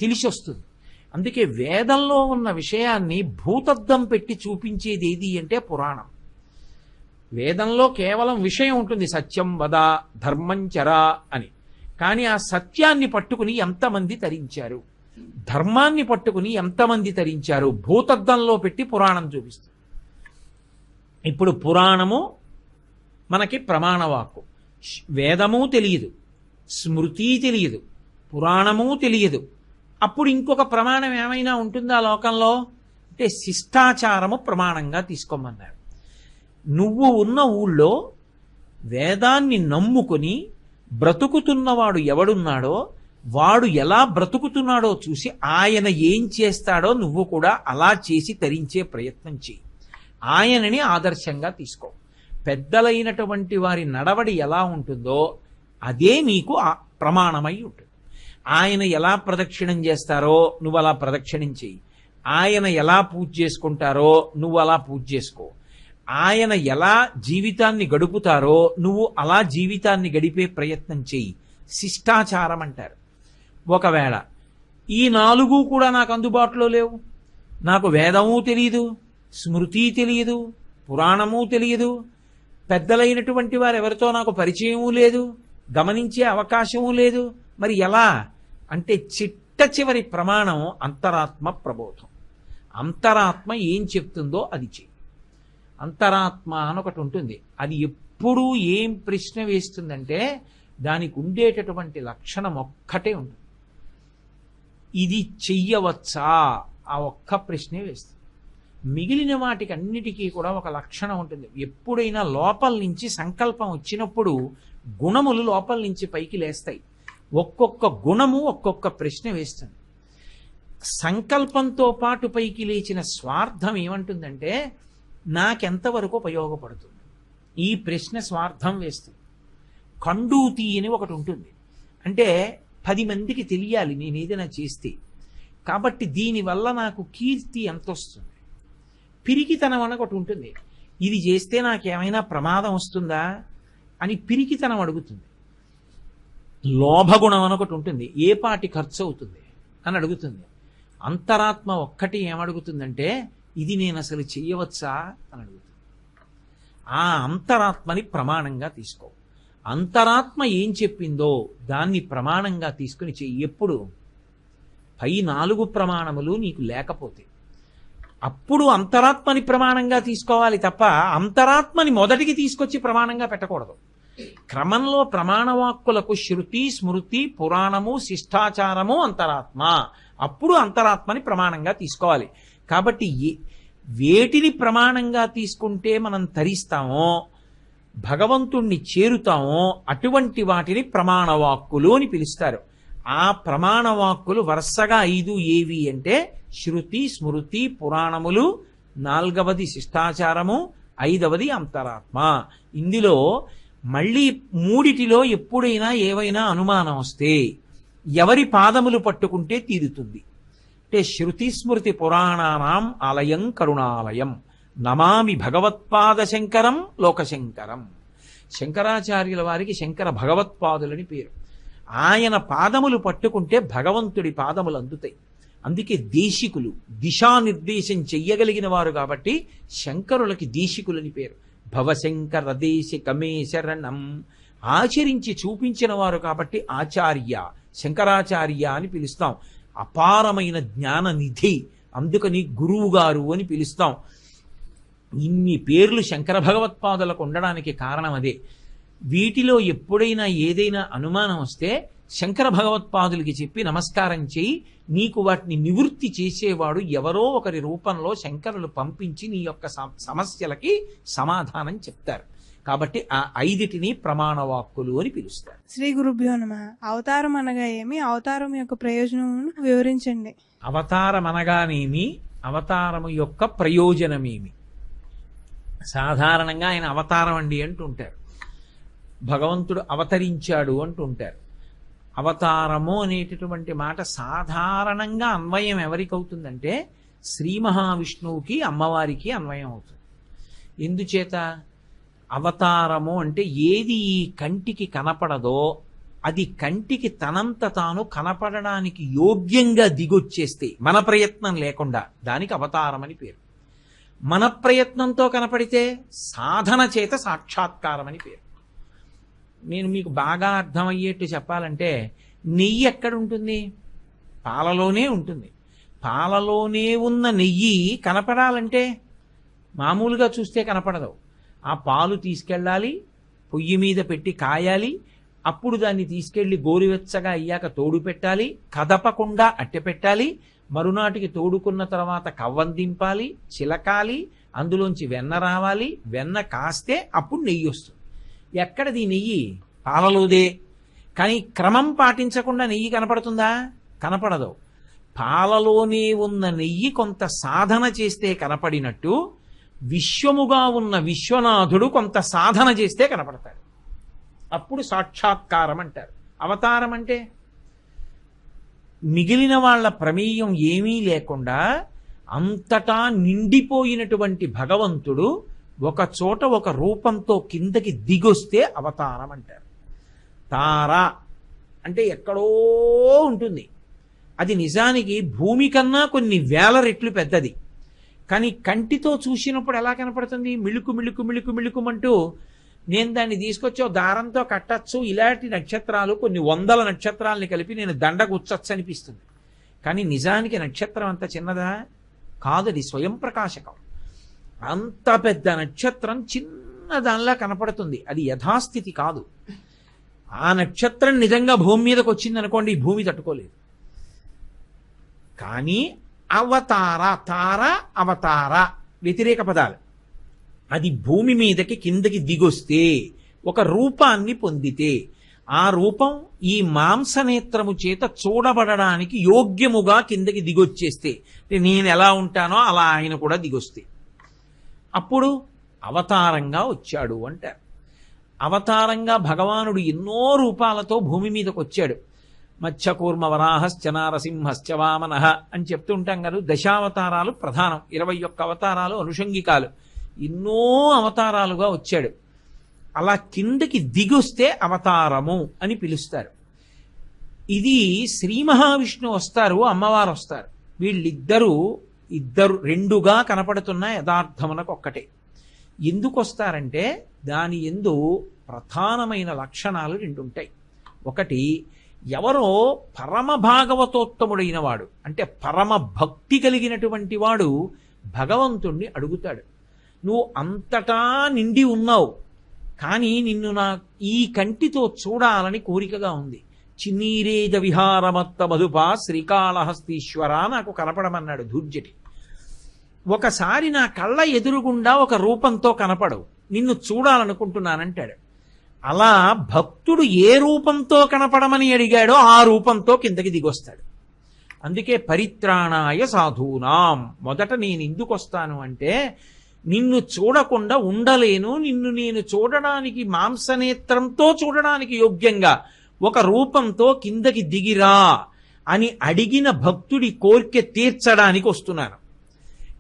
తెలిసి వస్తుంది. అందుకే వేదంలో ఉన్న విషయాన్ని భూతద్దం పెట్టి చూపించేది ఏది అంటే పురాణం. వేదంలో కేవలం విషయం ఉంటుంది, సత్యం వద ధర్మం చర అని. కానీ ఆ సత్యాన్ని పట్టుకుని ఎంతమంది తరించారు, ధర్మాన్ని పట్టుకుని ఎంతమంది తరించారు భూతద్దంలో పెట్టి పురాణం చూపిస్తుంది. ఇప్పుడు పురాణము మనకి ప్రమాణవాక్కు, వేదము తెలియదు, స్మృతి తెలియదు, పురాణము తెలియదు. అప్పుడు ఇంకొక ప్రమాణం ఏమైనా ఉంటుందా లోకంలో అంటే శిష్టాచారము ప్రమాణంగా తీసుకోమన్నారు. నువ్వు ఉన్న ఊళ్ళో వేదాన్ని నమ్ముకొని బ్రతుకుతున్నవాడు ఎవడున్నాడో వాడు ఎలా బ్రతుకుతున్నాడో చూసి ఆయన ఏం చేస్తాడో నువ్వు కూడా అలా చేసి తరించే ప్రయత్నం చేయి. ఆయనని ఆదర్శంగా తీసుకో. పెద్దలైనటువంటి వారి నడవడి ఎలా ఉంటుందో అదే నీకు ప్రమాణమై ఉంటుంది. ఆయన ఎలా ప్రదక్షిణం చేస్తారో నువ్వు అలా ప్రదక్షిణం చెయ్యి. ఆయన ఎలా పూజ చేసుకుంటారో నువ్వు అలా పూజ చేసుకో. ఆయన ఎలా జీవితాన్ని గడుపుతారో నువ్వు అలా జీవితాన్ని గడిపే ప్రయత్నం చెయ్యి. శిష్టాచారం అంటారు. ఒకవేళ ఈ 4 కూడా నాకు అందుబాటులో లేవు, నాకు వేదము తెలియదు, స్మృతి తెలియదు, పురాణము తెలియదు, పెద్దలైనటువంటి వారు ఎవరితో నాకు పరిచయము లేదు, గమనించే అవకాశము లేదు, మరి ఎలా అంటే చిట్ట చివరి ప్రమాణం అంతరాత్మ ప్రబోధం. అంతరాత్మ ఏం చెప్తుందో అది చెయ్యి. అంతరాత్మ అని ఒకటి ఉంటుంది. అది ఎప్పుడూ ఏం ప్రశ్న వేస్తుందంటే దానికి ఉండేటటువంటి లక్షణం ఒక్కటే ఉంటుంది, ఇది చెయ్యవచ్చా, ఆ ఒక్క ప్రశ్నే వేస్తుంది. మిగిలిన వాటికి అన్నిటికీ కూడా ఒక లక్షణం ఉంటుంది. ఎప్పుడైనా లోపల నుంచి సంకల్పం వచ్చినప్పుడు గుణములు లోపల నుంచి పైకి లేస్తాయి. ఒక్కొక్క గుణము ఒక్కొక్క ప్రశ్న వేస్తుంది. సంకల్పంతో పాటు పైకి లేచిన స్వార్థం ఏమంటుందంటే నాకెంతవరకు ఉపయోగపడుతుంది, ఈ ప్రశ్న స్వార్థం వేస్తుంది. కండూతి అని ఒకటి ఉంటుంది, అంటే 10 మందికి తెలియాలి నేను ఏదైనా చేస్తే, కాబట్టి దీనివల్ల నాకు కీర్తి ఎంత వస్తుంది. పిరికితనం అని ఒకటి ఉంటుంది, ఇది చేస్తే నాకేమైనా ప్రమాదం వస్తుందా అని పిరికితనం అడుగుతుంది. లోభగుణం అని ఒకటి ఉంటుంది, ఏ పాటి ఖర్చు అవుతుంది అని అడుగుతుంది. అంతరాత్మ ఒక్కటి ఏమడుగుతుందంటే ఇది నేను అసలు చెయ్యవచ్చా అని అడుగుతుంది. ఆ అంతరాత్మని ప్రమాణంగా తీసుకో. అంతరాత్మ ఏం చెప్పిందో దాన్ని ప్రమాణంగా తీసుకుని చెయ్యి. ఎప్పుడు పై 4 ప్రమాణములు నీకు లేకపోతే అప్పుడు అంతరాత్మని ప్రమాణంగా తీసుకోవాలి తప్ప అంతరాత్మని మొదటికి తీసుకొచ్చి ప్రమాణంగా పెట్టకూడదు. క్రమంలో ప్రమాణవాక్కులకు శృతి, స్మృతి, పురాణము, శిష్టాచారము, అంతరాత్మ, అప్పుడు అంతరాత్మని ప్రమాణంగా తీసుకోవాలి. కాబట్టి వేటిని ప్రమాణంగా తీసుకుంటే మనం తరిస్తామో, భగవంతుణ్ణి చేరుతామో అటువంటి వాటిని ప్రమాణవాక్కులు అని పిలుస్తారు. ఆ ప్రమాణవాక్కులు వరుసగా 5 ఏవి అంటే శృతి, స్మృతి, పురాణములు, 4వది శిష్టాచారము, 5వది అంతరాత్మ. ఇందులో మళ్ళీ 3టిలో ఎప్పుడైనా ఏవైనా అనుమానం వస్తే ఎవరి పాదములు పట్టుకుంటే తీరుతుంది అంటే శృతి స్మృతి పురాణానాం ఆలయం కరుణాలయం నమామి భగవత్పాద శంకరం లోకశంకరం. శంకరాచార్యుల వారికి శంకర భగవత్పాదులని పేరు. ఆయన పాదములు పట్టుకుంటే భగవంతుడి పాదములు అందుతాయి. అందుకే దేశికులు, దిశానిర్దేశం చెయ్యగలిగిన వారు కాబట్టి శంకరులకి దేశికులని పేరు. భవశంకర దేశికమే శరణం, ఆచరించి చూపించిన వారు కాబట్టి ఆచార్య, శంకరాచార్య అని పిలుస్తాం. అపారమైన జ్ఞాన నిధి, అందుకని గురువు గారు అని పిలుస్తాం. ఇన్ని పేర్లు శంకర భగవత్పాదులకు ఉండడానికి కారణం అదే. వీటిలో ఎప్పుడైనా ఏదైనా అనుమానం వస్తే శంకర భగవత్పాదులకి చెప్పి నమస్కారం చేయి. నీకు వాటిని నివృత్తి చేసేవాడు ఎవరో ఒకరి రూపంలో శంకరులు పంపించి నీ యొక్క సమస్యలకి సమాధానం చెప్తారు. కాబట్టి ఆ 5టిని ప్రమాణవాక్కులు అని పిలుస్తారు. శ్రీ గురుభ్యో నమః. అవతారం అనగా ఏమి, అవతారం యొక్క ప్రయోజనం వివరించండి. అవతారం అనగానేమి, అవతారము యొక్క ప్రయోజనమేమి? సాధారణంగా ఆయన అవతారం అండి అంటుంటారు, భగవంతుడు అవతరించాడు అంటుంటారు. అవతారము అనేటటువంటి మాట సాధారణంగా అన్వయం ఎవరికి అవుతుందంటే శ్రీ మహావిష్ణువుకి, అమ్మవారికి అన్వయం అవుతుంది. ఎందుచేత? అవతారము అంటే ఏది ఈ కంటికి కనపడదో అది కంటికి తనంత తాను కనపడడానికి యోగ్యంగా దిగొచ్చేస్తే మన ప్రయత్నం లేకుండా దానికి అవతారం అని పేరు. మన ప్రయత్నంతో కనపడితే సాధన చేత సాక్షాత్కారం అని పేరు. నేను మీకు బాగా అర్థమయ్యేట్టు చెప్పాలంటే నెయ్యి ఎక్కడుంటుంది? పాలలోనే ఉంటుంది. పాలలోనే ఉన్న నెయ్యి కనపడాలంటే మామూలుగా చూస్తే కనపడదు. ఆ పాలు తీసుకెళ్ళాలి, పొయ్యి మీద పెట్టి కాయాలి, అప్పుడు దాన్ని తీసుకెళ్లి గోరువెచ్చగా అయ్యాక తోడు పెట్టాలి, కదపకుండా అట్టె పెట్టాలి, మరునాటికి తోడుకున్న తర్వాత కవ్వం దింపాలి, చిలకాలి, అందులోంచి వెన్న రావాలి, వెన్న కాస్తే అప్పుడు నెయ్యి వస్తుంది. ఎక్కడది నెయ్యి? పాలలోదే. కానీ క్రమం పాటించకుండా నెయ్యి కనపడుతుందా? కనపడదు. పాలలోనే ఉన్న నెయ్యి కొంత సాధన చేస్తే కనపడినట్టు విశ్వముగా ఉన్న విశ్వనాథుడు కొంత సాధన చేస్తే కనపడతాడు. అప్పుడు సాక్షాత్కారం అంటారు. అవతారం అంటే మిగిలిన వాళ్ళ ప్రమేయం ఏమీ లేకుండా అంతటా నిండిపోయినటువంటి భగవంతుడు ఒక చోట ఒక రూపంతో కిందకి దిగొస్తే అవతారం అంటారు. తార అంటే ఎక్కడో ఉంటుంది. అది నిజానికి భూమి కన్నా కొన్ని వేల రెట్లు పెద్దది. కానీ కంటితో చూసినప్పుడు ఎలా కనపడుతుంది? మిళుకు మిళుకు మిళుకు మిళుకుమంటూ నేను దాన్ని తీసుకొచ్చి దారంతో కట్టచ్చు, ఇలాంటి నక్షత్రాలు కొన్ని వందల నక్షత్రాలని కలిపి నేను దండగుచ్చచ్చు అనిపిస్తుంది. కానీ నిజానికి నక్షత్రం అంత చిన్నదా? కాదు, అది స్వయం ప్రకాశకం. అంత పెద్ద నక్షత్రం చిన్న దానిలా కనపడుతుంది. అది యథాస్థితి కాదు. ఆ నక్షత్రం నిజంగా భూమి మీదకి వచ్చింది అనుకోండి, ఈ భూమి తట్టుకోలేదు. కానీ అవతార, తార అవతార వ్యతిరేక పదాలు. అది భూమి మీదకి కిందకి దిగొస్తే, ఒక రూపాన్ని పొందితే, ఆ రూపం ఈ మాంసనేత్రము చేత చూడబడడానికి యోగ్యముగా కిందకి దిగొచ్చేస్తే, నేను ఎలా ఉంటానో అలా ఆయన కూడా దిగొస్తే అప్పుడు అవతారంగా వచ్చాడు అంటారు. అవతారంగా భగవానుడు ఎన్నో రూపాలతో భూమి మీదకి వచ్చాడు. మత్స్యకూర్మ వరాహశ్చ నారసింహశ్చ వామనః అని చెప్తూ ఉంటాం కదా. దశావతారాలు ప్రధానం, 21 అవతారాలు అనుషంగికాలు. ఎన్నో అవతారాలుగా వచ్చాడు. అలా కిందకి దిగొస్తే అవతారము అని పిలుస్తారు. ఇది శ్రీ మహావిష్ణువు వస్తారు, అమ్మవారు వస్తారు. వీళ్ళిద్దరూ రెండుగా కనపడుతున్న యథార్థమునకు ఒక్కటే. ఎందుకు వస్తారంటే దాని యందు ప్రధానమైన లక్షణాలు 2 ఉంటాయి. ఒకటి, ఎవరో పరమ భాగవతోత్తముడైన వాడు, అంటే పరమ భక్తి కలిగినటువంటి వాడు భగవంతుణ్ణి అడుగుతాడు, నువ్వు అంతటా నిండి ఉన్నావు, కానీ నిన్ను నా ఈ కంటితో చూడాలని కోరికగా ఉంది. చిన్నీరేజ విహారమత్త మధుప శ్రీకాళహస్తీశ్వర నాకు కనపడమన్నాడు ధూర్జటి. ఒకసారి నా కళ్ళ ఎదురుగుండా ఒక రూపంతో కనపడవు, నిన్ను చూడాలనుకుంటున్నానంటాడు. అలా భక్తుడు ఏ రూపంతో కనపడమని అడిగాడో ఆ రూపంతో కిందకి దిగొస్తాడు. అందుకే పరిత్రాణాయ సాధూనాం. మొదట నేను ఎందుకు వస్తాను అంటే, నిన్ను చూడకుండా ఉండలేను, నిన్ను నేను చూడడానికి మాంసనేత్రంతో చూడడానికి యోగ్యంగా ఒక రూపంతో కిందకి దిగిరా అని అడిగిన భక్తుడి కోరిక తీర్చడానికి వస్తున్నాను.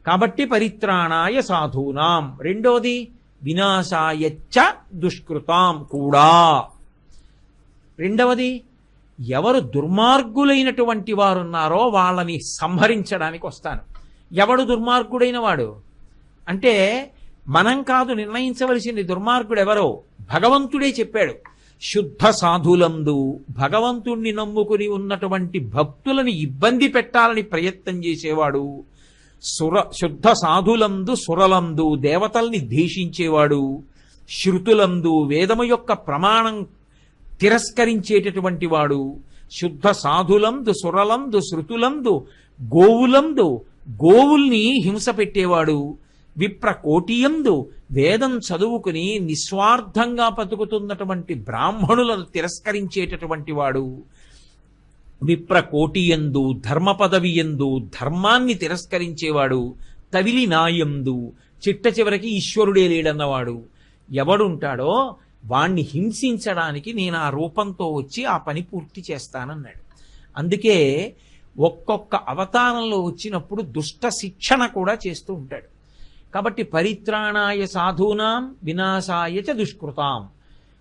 కాబట్టి పరిత్రాణాయ సాధూనాం. రెండోది వినాశాయచ్చ దుష్కృతాం కూడా. రెండవది, ఎవరు దుర్మార్గులైనటువంటి వారున్నారో వాళ్ళని సంహరించడానికి వస్తాను. ఎవడు దుర్మార్గుడైన వాడు అంటే మనం కాదు నిర్ణయించవలసింది. దుర్మార్గుడు ఎవరో భగవంతుడే చెప్పాడు. శుద్ధ సాధులందు, భగవంతుణ్ణి నమ్ముకుని ఉన్నటువంటి భక్తులని ఇబ్బంది పెట్టాలని ప్రయత్నం చేసేవాడు. శుద్ధ సాధులందు సురలందు, దేవతల్ని ద్వేషించేవాడు. శృతులందు, వేదము యొక్క ప్రమాణం తిరస్కరించేటటువంటి వాడు. శుద్ధ సాధులందు సురలందు శృతులందు గోవులందు, గోవుల్ని హింస పెట్టేవాడు. విప్ర కోటియందు, వేదం చదువుకుని నిస్వార్థంగా బతుకుతున్నటువంటి బ్రాహ్మణులను తిరస్కరించేటటువంటి వాడు. విప్ర కోటియందు, ధర్మ పదవియందు ధర్మాన్ని తిరస్కరించేవాడు. తవిలి నాయందు, చిట్ట చివరికి ఈశ్వరుడే లేడన్నవాడు. ఎవడుంటాడో వాణ్ణి హింసించడానికి నేను ఆ రూపంతో వచ్చి ఆ పని పూర్తి చేస్తానన్నాడు. అందుకే ఒక్కొక్క అవతారంలో వచ్చినప్పుడు దుష్ట శిక్షణ కూడా చేస్తూ ఉంటాడు. కాబట్టి పరిత్రాణాయ సాధూనాం వినాశాయ చ దుష్కృతాం.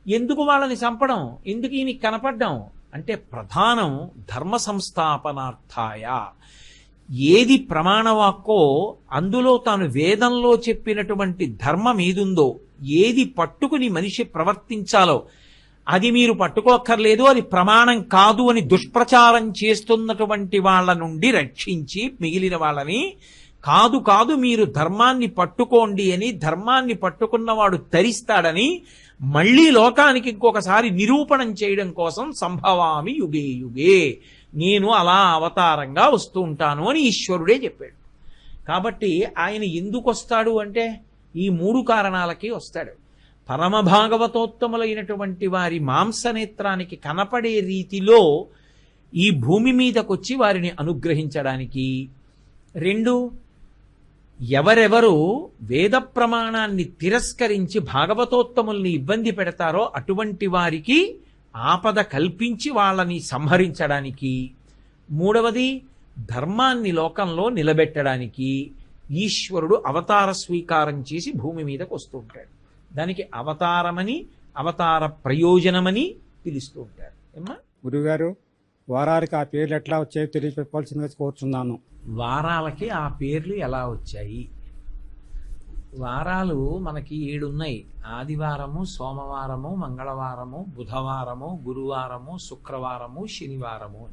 ఎందుకు వాళ్ళని చంపడం, ఎందుకు ఈయనకి కనపడ్డం అంటే ప్రధానం ధర్మ సంస్థాపనార్థాయ. ఏది ప్రమాణవాక్కో అందులో తాను వేదంలో చెప్పినటువంటి ధర్మం ఏదుందో, ఏది పట్టుకుని మనిషి ప్రవర్తించాలో అది మీరు పట్టుకోక్కర్లేదు, అది ప్రమాణం కాదు అని దుష్ప్రచారం చేస్తున్నటువంటి వాళ్ళ నుండి రక్షించి మిగిలిన వాళ్ళని కాదు కాదు మీరు ధర్మాన్ని పట్టుకోండి అని, ధర్మాన్ని పట్టుకున్నవాడు తరిస్తాడని మళ్ళీ లోకానికి ఇంకొకసారి నిరూపణం చేయడం కోసం సంభవామి యుగే యుగే, నేను అలా అవతారంగా వస్తూ ఉంటాను అని ఈశ్వరుడే చెప్పాడు. కాబట్టి ఆయన ఎందుకు వస్తాడు అంటే ఈ 3 కారణాలకి వస్తాడు. పరమ భాగవతోత్తములైనటువంటి వారి మాంసనేత్రానికి కనపడే రీతిలో ఈ భూమి మీదకొచ్చి వారిని అనుగ్రహించడానికి. 2, ఎవరెవరు వేద ప్రమాణాన్ని తిరస్కరించి భాగవతోత్తముల్ని ఇబ్బంది పెడతారో అటువంటి వారికి ఆపద కల్పించి వాళ్ళని సంహరించడానికి. 3వది, ధర్మాన్ని లోకంలో నిలబెట్టడానికి ఈశ్వరుడు అవతార స్వీకారం చేసి భూమి మీదకు వస్తూ ఉంటాడు. దానికి అవతారమని, అవతార ప్రయోజనమని పిలుస్తూ ఉంటారు. ఏమ్మా గురుగారు, వారానికి ఆ పేర్లు ఎట్లా వచ్చాయో తెలియపెప్పవలసిందిగా కోరుచున్నాను. వారాలకి ఆ పేర్లు ఎలా వచ్చాయి? వారాలు మనకి 7 ఉన్నాయి. ఆదివారము, సోమవారము, మంగళవారము, బుధవారము, గురువారము, శుక్రవారము, శనివారము.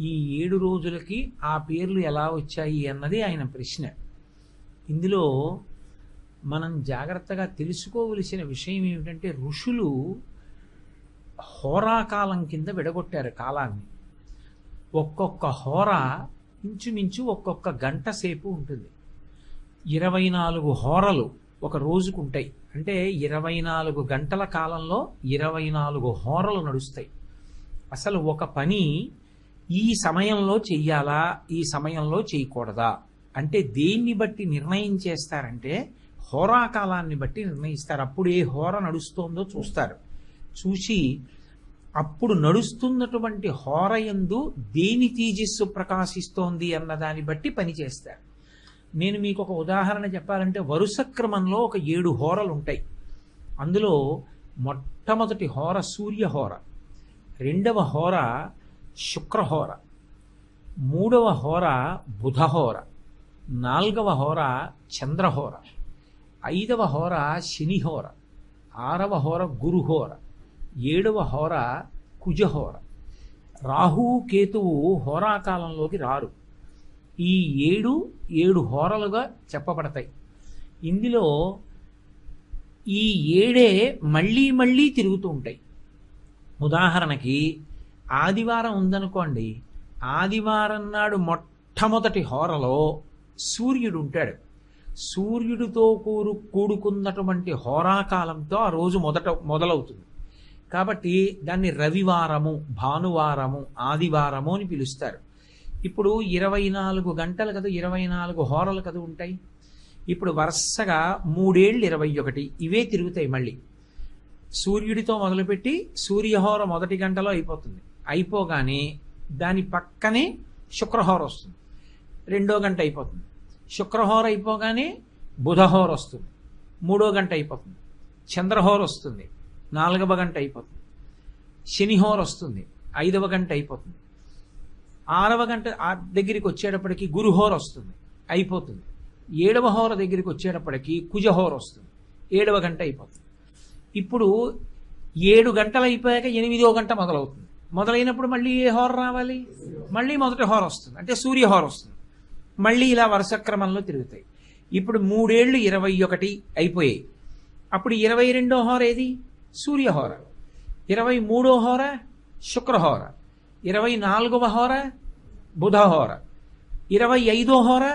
ఈ 7 రోజులకి ఆ పేర్లు ఎలా వచ్చాయి అన్నది ఆయన ప్రశ్న. ఇందులో మనం జాగ్రత్తగా తెలుసుకోవలసిన విషయం ఏమిటంటే, ఋషులు హోరాకాలం కింద విడగొట్టారు కాలాన్ని. ఒక్కొక్క హోరా ఇంచుమించు ఒక్కొక్క గంట సేపు ఉంటుంది. 24 హోరలు ఒక రోజుకు ఉంటాయి. అంటే 24 గంటల కాలంలో 24 హోరలు నడుస్తాయి. అసలు ఒక పని ఈ సమయంలో చెయ్యాలా, ఈ సమయంలో చేయకూడదా అంటే దేన్ని బట్టి నిర్ణయం చేస్తారంటే హోరాకాలాన్ని బట్టి నిర్ణయిస్తారు. అప్పుడు ఏ హోర నడుస్తోందో చూస్తారు. చూసి అప్పుడు నడుస్తున్నటువంటి హోరయందు దేని తేజస్సు ప్రకాశిస్తోంది అన్న దాన్ని బట్టి పనిచేస్తారు. నేను మీకు ఒక ఉదాహరణ చెప్పాలంటే, వరుస క్రమంలో ఒక 7 హోరలు ఉంటాయి. అందులో మొట్టమొదటి హోర సూర్యహోర, 2వ హోర శుక్రహోర, 3వ హోర బుధహోర, 4వ హోర చంద్రహోర, 5వ హోర శనిహోర, 6వ హోర గురుహోర, 7వ హోర కుజహోర. రాహువు కేతువు హోరాకాలంలోకి రారు. ఈ 7 హోరలుగా చెప్పబడతాయి. ఇందులో ఈ 7 మళ్ళీ మళ్ళీ తిరుగుతూ ఉంటాయి. ఉదాహరణకి ఆదివారం ఉందనుకోండి, ఆదివారం నాడు మొట్టమొదటి హోరలో సూర్యుడు ఉంటాడు. సూర్యుడితో కూడుకున్నటువంటి హోరాకాలంతో ఆ రోజు మొదలవుతుంది. కాబట్టి దాన్ని రవివారము, భానువారము, ఆదివారము అని పిలుస్తారు. ఇప్పుడు 24 గంటలు కదా, 24 హోరలు కదా ఉంటాయి. ఇప్పుడు వరుసగా 3 ఏళ్ళు 21 ఇవే తిరుగుతాయి. మళ్ళీ సూర్యుడితో మొదలుపెట్టి సూర్యహోర మొదటి గంటలో అయిపోతుంది. అయిపోగానే దాని పక్కనే శుక్రహోర వస్తుంది, 2వ గంట అయిపోతుంది. శుక్రహోర అయిపోగానే బుధహోర వస్తుంది, 3వ గంట అయిపోతుంది. చంద్రహోర వస్తుంది, 4వ గంట అయిపోతుంది. శనిహోర వస్తుంది, 5వ గంట అయిపోతుంది. 6వ గంట దగ్గరికి వచ్చేటప్పటికి గురుహోర వస్తుంది, అయిపోతుంది. 7వ హోర దగ్గరికి వచ్చేటప్పటికి కుజహోర వస్తుంది, 7వ గంట అయిపోతుంది. ఇప్పుడు 7 గంటలు అయిపోయాక 8వ గంట మొదలవుతుంది. మొదలైనప్పుడు మళ్ళీ ఏ హోర రావాలి? మళ్ళీ మొదటి హోర వస్తుంది, అంటే సూర్యహోర వస్తుంది. మళ్ళీ ఇలా వరుస క్రమంలో తిరుగుతాయి. ఇప్పుడు 3 ఏళ్ళు 21 అయిపోయాయి. అప్పుడు 22వ హోర ఏది? సూర్యహోర. 23వ హోర శుక్రహోర, 24వ హోర బుధహోర, 25వ హోర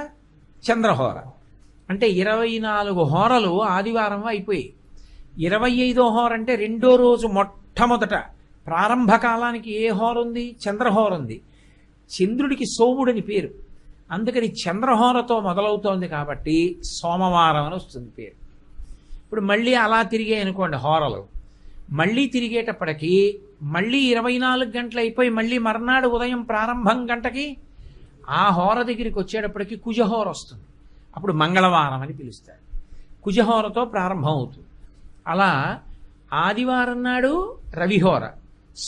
చంద్రహోర. అంటే 24 హోరలు ఆదివారం అయిపోయాయి. 25వ హోర అంటే 2వ రోజు మొట్టమొదట ప్రారంభ కాలానికి ఏ హోర ఉంది? చంద్రహోర ఉంది. చంద్రుడికి సోముడని పేరు, అందుకని చంద్రహోరతో మొదలవుతోంది కాబట్టి సోమవారం అని వస్తుంది పేరు. ఇప్పుడు మళ్ళీ అలా తిరిగాయి అనుకోండి హోరలు. మళ్ళీ తిరిగేటప్పటికి మళ్ళీ 24 గంటలు అయిపోయి మళ్ళీ మర్నాడు ఉదయం ప్రారంభం గంటకి ఆ హోర దగ్గరికి వచ్చేటప్పటికి కుజహోర వస్తుంది. అప్పుడు మంగళవారం అని పిలుస్తారు. కుజహోరతో ప్రారంభం అవుతుంది. అలా ఆదివారం నాడు రవిహోర,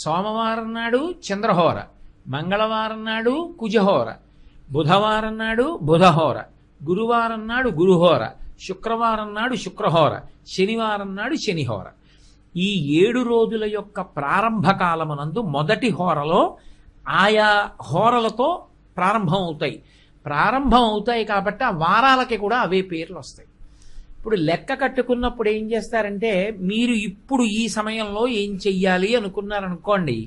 సోమవారం నాడు చంద్రహోర, మంగళవారం నాడు కుజహోర, బుధవారం నాడు బుధహోర, గురువారం నాడు గురుహోర, శుక్రవారం నాడు శుక్రహోర, శనివారం నాడు శనిహోర. ఈ 7 రోజుల యొక్క ప్రారంభ కాలమునందు మొదటి హోరలో ఆయా హోరలతో ప్రారంభం అవుతాయి. ప్రారంభం అవుతాయి కాబట్టి ఆ వారాలకి కూడా అవే పేర్లు వస్తాయి. ఇప్పుడు లెక్క కట్టుకున్నప్పుడు ఏం చేస్తారంటే, మీరు ఇప్పుడు ఈ సమయంలో ఏం చెయ్యాలి అనుకున్నారనుకోండి,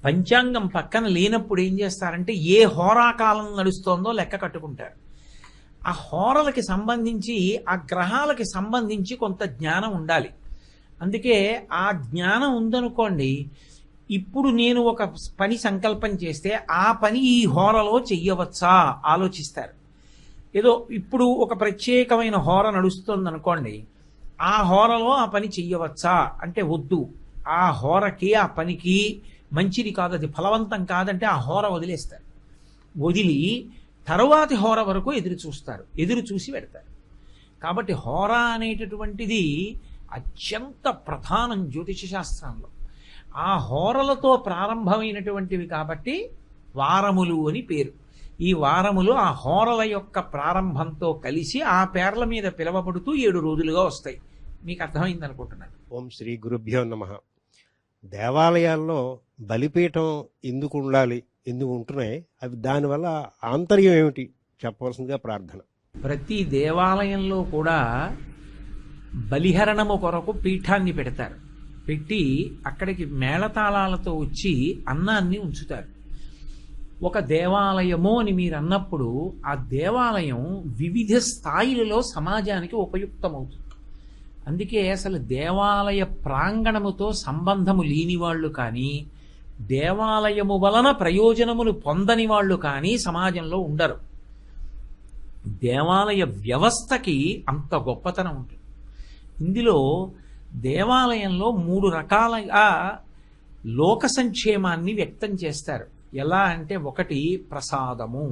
పంచాంగం పక్కన లేనప్పుడు ఏం చేస్తారంటే ఏ హోరాకాలం నడుస్తోందో లెక్క కట్టుకుంటారు. ఆ హోరలకి సంబంధించి ఆ గ్రహాలకి సంబంధించి కొంత జ్ఞానం ఉండాలి. అందుకే ఆ జ్ఞానం ఉందనుకోండి, ఇప్పుడు నేను ఒక పని సంకల్పం చేస్తే ఆ పని ఈ హోరలో చెయ్యవచ్చా ఆలోచిస్తారు. ఏదో ఇప్పుడు ఒక ప్రత్యేకమైన హోర నడుస్తుంది అనుకోండి, ఆ హోరలో ఆ పని చెయ్యవచ్చా అంటే వద్దు, ఆ హోరకి ఆ పనికి మంచిది కాదు, అది ఫలవంతం కాదంటే ఆ హోర వదిలేస్తారు. వదిలి తరువాతి హోర వరకు ఎదురు చూస్తారు, ఎదురు చూసి పెడతారు. కాబట్టి హోర అనేటటువంటిది అత్యంత ప్రధానం జ్యోతిష శాస్త్రంలో. ఆ హోరలతో ప్రారంభమైనటువంటివి కాబట్టి వారములు అని పేరు. ఈ వారములు ఆ హోరల యొక్క ప్రారంభంతో కలిసి ఆ పేర్ల మీద పిలవబడుతూ 7 రోజులుగా వస్తాయి. మీకు అర్థమైంది అనుకుంటున్నాను. ఓం శ్రీ గురుభ్యో నమః. దేవాలయాల్లో బలిపీఠం ఎందుకు ఉండాలి, ఎందుకు ఉంటున్నాయి, అవి దానివల్ల ఆంతర్యం ఏమిటి చెప్పవలసిందిగా ప్రార్థన. ప్రతి దేవాలయంలో కూడా బలిహరణము కొరకు పీఠాన్ని పెడతారు. పెట్టి అక్కడికి మేళతాళాలతో వచ్చి అన్నాన్ని ఉంచుతారు. ఒక దేవాలయము అని మీరు అన్నప్పుడు ఆ దేవాలయం వివిధ స్థాయిలలో సమాజానికి ఉపయుక్తమవుతుంది. అందుకే అసలు దేవాలయ ప్రాంగణముతో సంబంధము లేని వాళ్ళు కానీ, దేవాలయము వలన ప్రయోజనములు పొందని వాళ్ళు కానీ సమాజంలో ఉండరు. దేవాలయ వ్యవస్థకి అంత గొప్పతనం ఉంటుంది. ఇందులో దేవాలయంలో 3 రకాలుగా లోక సంక్షేమాన్ని వ్యక్తం చేస్తారు. ఎలా అంటే, ఒకటి ప్రసాదము,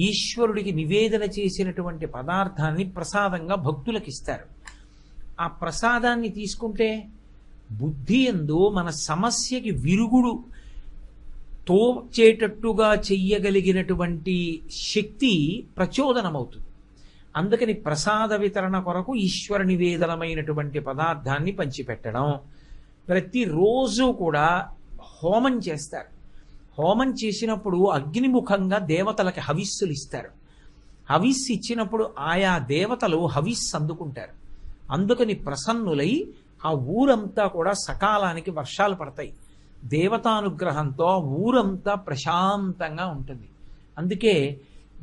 ఈశ్వరుడికి నివేదన చేసినటువంటి పదార్థాన్ని ప్రసాదంగా భక్తులకు ఇస్తారు. ఆ ప్రసాదాన్ని తీసుకుంటే బుద్ధి యందు మన సమస్యకి విరుగుడు తోచేటట్టుగా చెయ్యగలిగినటువంటి శక్తి ప్రచోదనమవుతుంది. అందుకని ప్రసాద వితరణ కొరకు ఈశ్వర నివేదనమైనటువంటి పదార్థాన్ని పంచిపెట్టడం. ప్రతిరోజు కూడా హోమం చేస్తారు. హోమం చేసినప్పుడు అగ్నిముఖంగా దేవతలకి హవిస్సులు ఇస్తారు. హవిస్సు ఇచ్చినప్పుడు ఆయా దేవతలు హవిస్సు అందుకుంటారు. అందుకని ప్రసన్నులై ఆ ఊరంతా కూడా సకాలానికి వర్షాలు పడతాయి. దేవతానుగ్రహంతో ఊరంతా ప్రశాంతంగా ఉంటుంది. అందుకే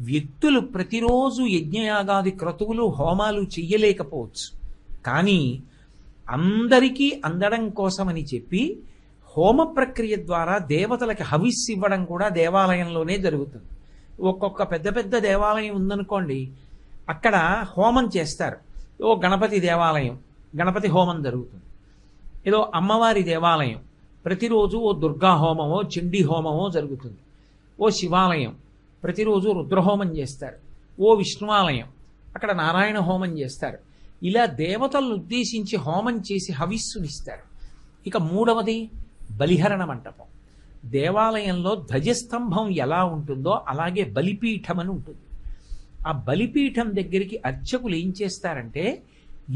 వ్యక్తులు ప్రతిరోజు యజ్ఞయాగాది క్రతువులు హోమాలు చెయ్యలేకపోవచ్చు, కానీ అందరికీ అందడం కోసమని చెప్పి హోమ ప్రక్రియ ద్వారా దేవతలకి హవిస్సు ఇవ్వడం కూడా దేవాలయంలోనే జరుగుతుంది. ఒక్కొక్క పెద్ద పెద్ద దేవాలయం ఉందనుకోండి, అక్కడ హోమం చేస్తారు. ఓ గణపతి దేవాలయం, గణపతి హోమం జరుగుతుంది. ఏదో అమ్మవారి దేవాలయం, ప్రతిరోజు ఓ దుర్గా హోమమో చండీ హోమమో జరుగుతుంది. ఓ శివాలయం, ప్రతిరోజు రుద్రహోమం చేస్తారు. ఓ విష్ణువాలయం, అక్కడ నారాయణ హోమం చేస్తారు. ఇలా దేవతలను ఉద్దేశించి హోమం చేసి హవిస్సునిస్తారు. ఇక 3వది బలిహరణ మంటపం. దేవాలయంలో ధ్వజస్తంభం ఎలా ఉంటుందో అలాగే బలిపీఠం అని ఉంటుంది. ఆ బలిపీఠం దగ్గరికి అర్చకులు ఏం చేస్తారంటే,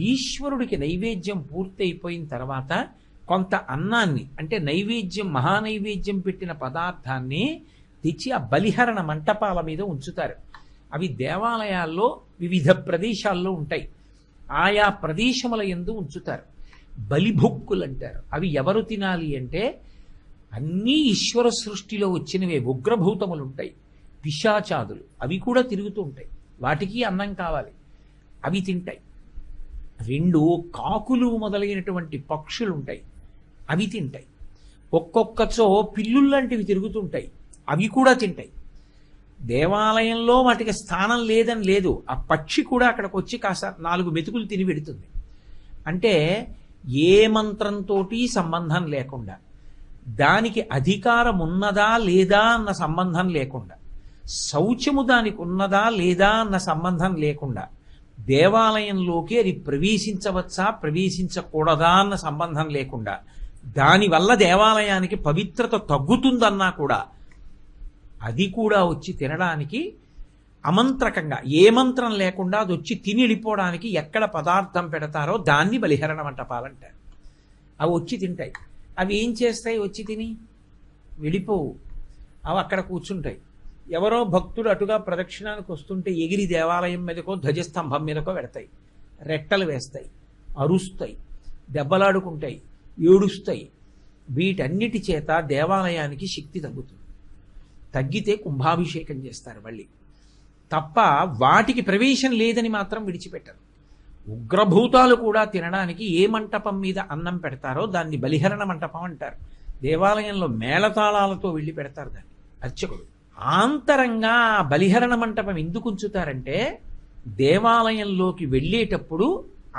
ఈశ్వరుడికి నైవేద్యం పూర్తయిపోయిన తర్వాత కొంత అన్నాన్ని, అంటే నైవేద్యం మహానైవేద్యం పెట్టిన పదార్థాన్ని తెచ్చి ఆ బలిహరణ మంటపాల మీద ఉంచుతారు. అవి దేవాలయాల్లో వివిధ ప్రదేశాల్లో ఉంటాయి. ఆయా ప్రదేశముల యందు ఉంచుతారు. బలిభుక్కులు అంటారు. అవి ఎవరు తినాలి అంటే, అన్నీ ఈశ్వర సృష్టిలో వచ్చినవే. ఉగ్రభూతములు ఉంటాయి, పిశాచాదులు, అవి కూడా తిరుగుతూ ఉంటాయి. వాటికి అన్నం కావాలి, అవి తింటాయి. 2 కాకులు మొదలైనటువంటి పక్షులు ఉంటాయి, అవి తింటాయి. ఒక్కొక్కచో పిల్లుల్లాంటివి తిరుగుతుంటాయి, అవి కూడా తింటాయి. దేవాలయంలో వాటికి స్థానం లేదని లేదు, ఆ పక్షి కూడా అక్కడికి వచ్చి కాస్త 4 మెతుకులు తిని పెడుతుంది. అంటే ఏ మంత్రంతో సంబంధం లేకుండా, దానికి అధికారం ఉన్నదా లేదా అన్న సంబంధం లేకుండా, శౌచము దానికి ఉన్నదా లేదా అన్న సంబంధం లేకుండా, దేవాలయంలోకి అది ప్రవేశించవచ్చా ప్రవేశించకూడదా అన్న సంబంధం లేకుండా, దానివల్ల దేవాలయానికి పవిత్రత తగ్గుతుందన్నా కూడా అది కూడా వచ్చి తినడానికి అమంత్రకంగా, ఏ మంత్రం లేకుండా అది వచ్చి తిని వెళ్ళిపోవడానికి ఎక్కడ పదార్థం పెడతారో దాన్ని బలిహరణ మంటపాలంటారు. అవి వచ్చి తింటాయి. అవి ఏం చేస్తాయి? వచ్చి తిని వెళ్ళిపోవు, అవి అక్కడ కూర్చుంటాయి. ఎవరో భక్తుడు అటుగా ప్రదక్షిణానికి వస్తుంటే ఎగిరి దేవాలయం మీదకో ధ్వజస్తంభం మీదకో పెడతాయి, రెట్టలు వేస్తాయి, అరుస్తాయి, దెబ్బలాడుకుంటాయి, ఏడుస్తాయి. వీటన్నిటి చేత దేవాలయానికి శక్తి తగ్గుతుంది. తగ్గితే కుంభాభిషేకం చేస్తారు మళ్ళీ, తప్ప వాటికి ప్రవేశం లేదని మాత్రం విడిచిపెట్టరు. ఉగ్రభూతాలు కూడా తినడానికి ఏ మంటపం మీద అన్నం పెడతారో దాన్ని బలిహరణ మంటపం అంటారు. దేవాలయంలో మేళతాళాలతో వెళ్ళి పెడతారు దాన్ని అర్చకుడు. ఆంతరంగా బలిహరణ మంటపం ఎందుకు ఉంచుతారంటే, దేవాలయంలోకి వెళ్ళేటప్పుడు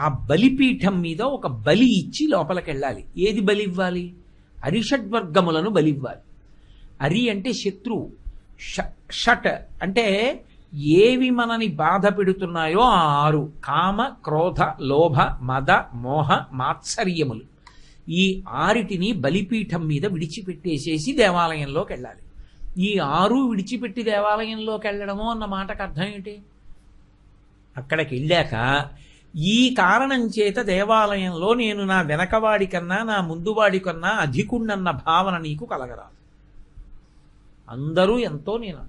ఆ బలిపీఠం మీద ఒక బలి ఇచ్చి లోపలికి వెళ్ళాలి. ఏది బలి ఇవ్వాలి? అరిషడ్వర్గములను బలివ్వాలి. అరి అంటే శత్రువు, షట్ అంటే ఏవి మనని బాధ పెడుతున్నాయో ఆ 6: కామ, క్రోధ, లోభ, మద, మోహ, మాత్సర్యములు. ఈ 6టిని బలిపీఠం మీద విడిచిపెట్టేసేసి దేవాలయంలోకి వెళ్ళాలి. ఈ 6 విడిచిపెట్టి దేవాలయంలోకి వెళ్ళడము అన్న మాటకు అర్థం ఏంటి? అక్కడికి వెళ్ళాక ఈ కారణం చేత దేవాలయంలో నేను నా వెనకవాడి కన్నా నా ముందువాడి కన్నా అధికుణ్ణన్న భావన నీకు కలగరాదు. అందరూ ఎంతో నేను,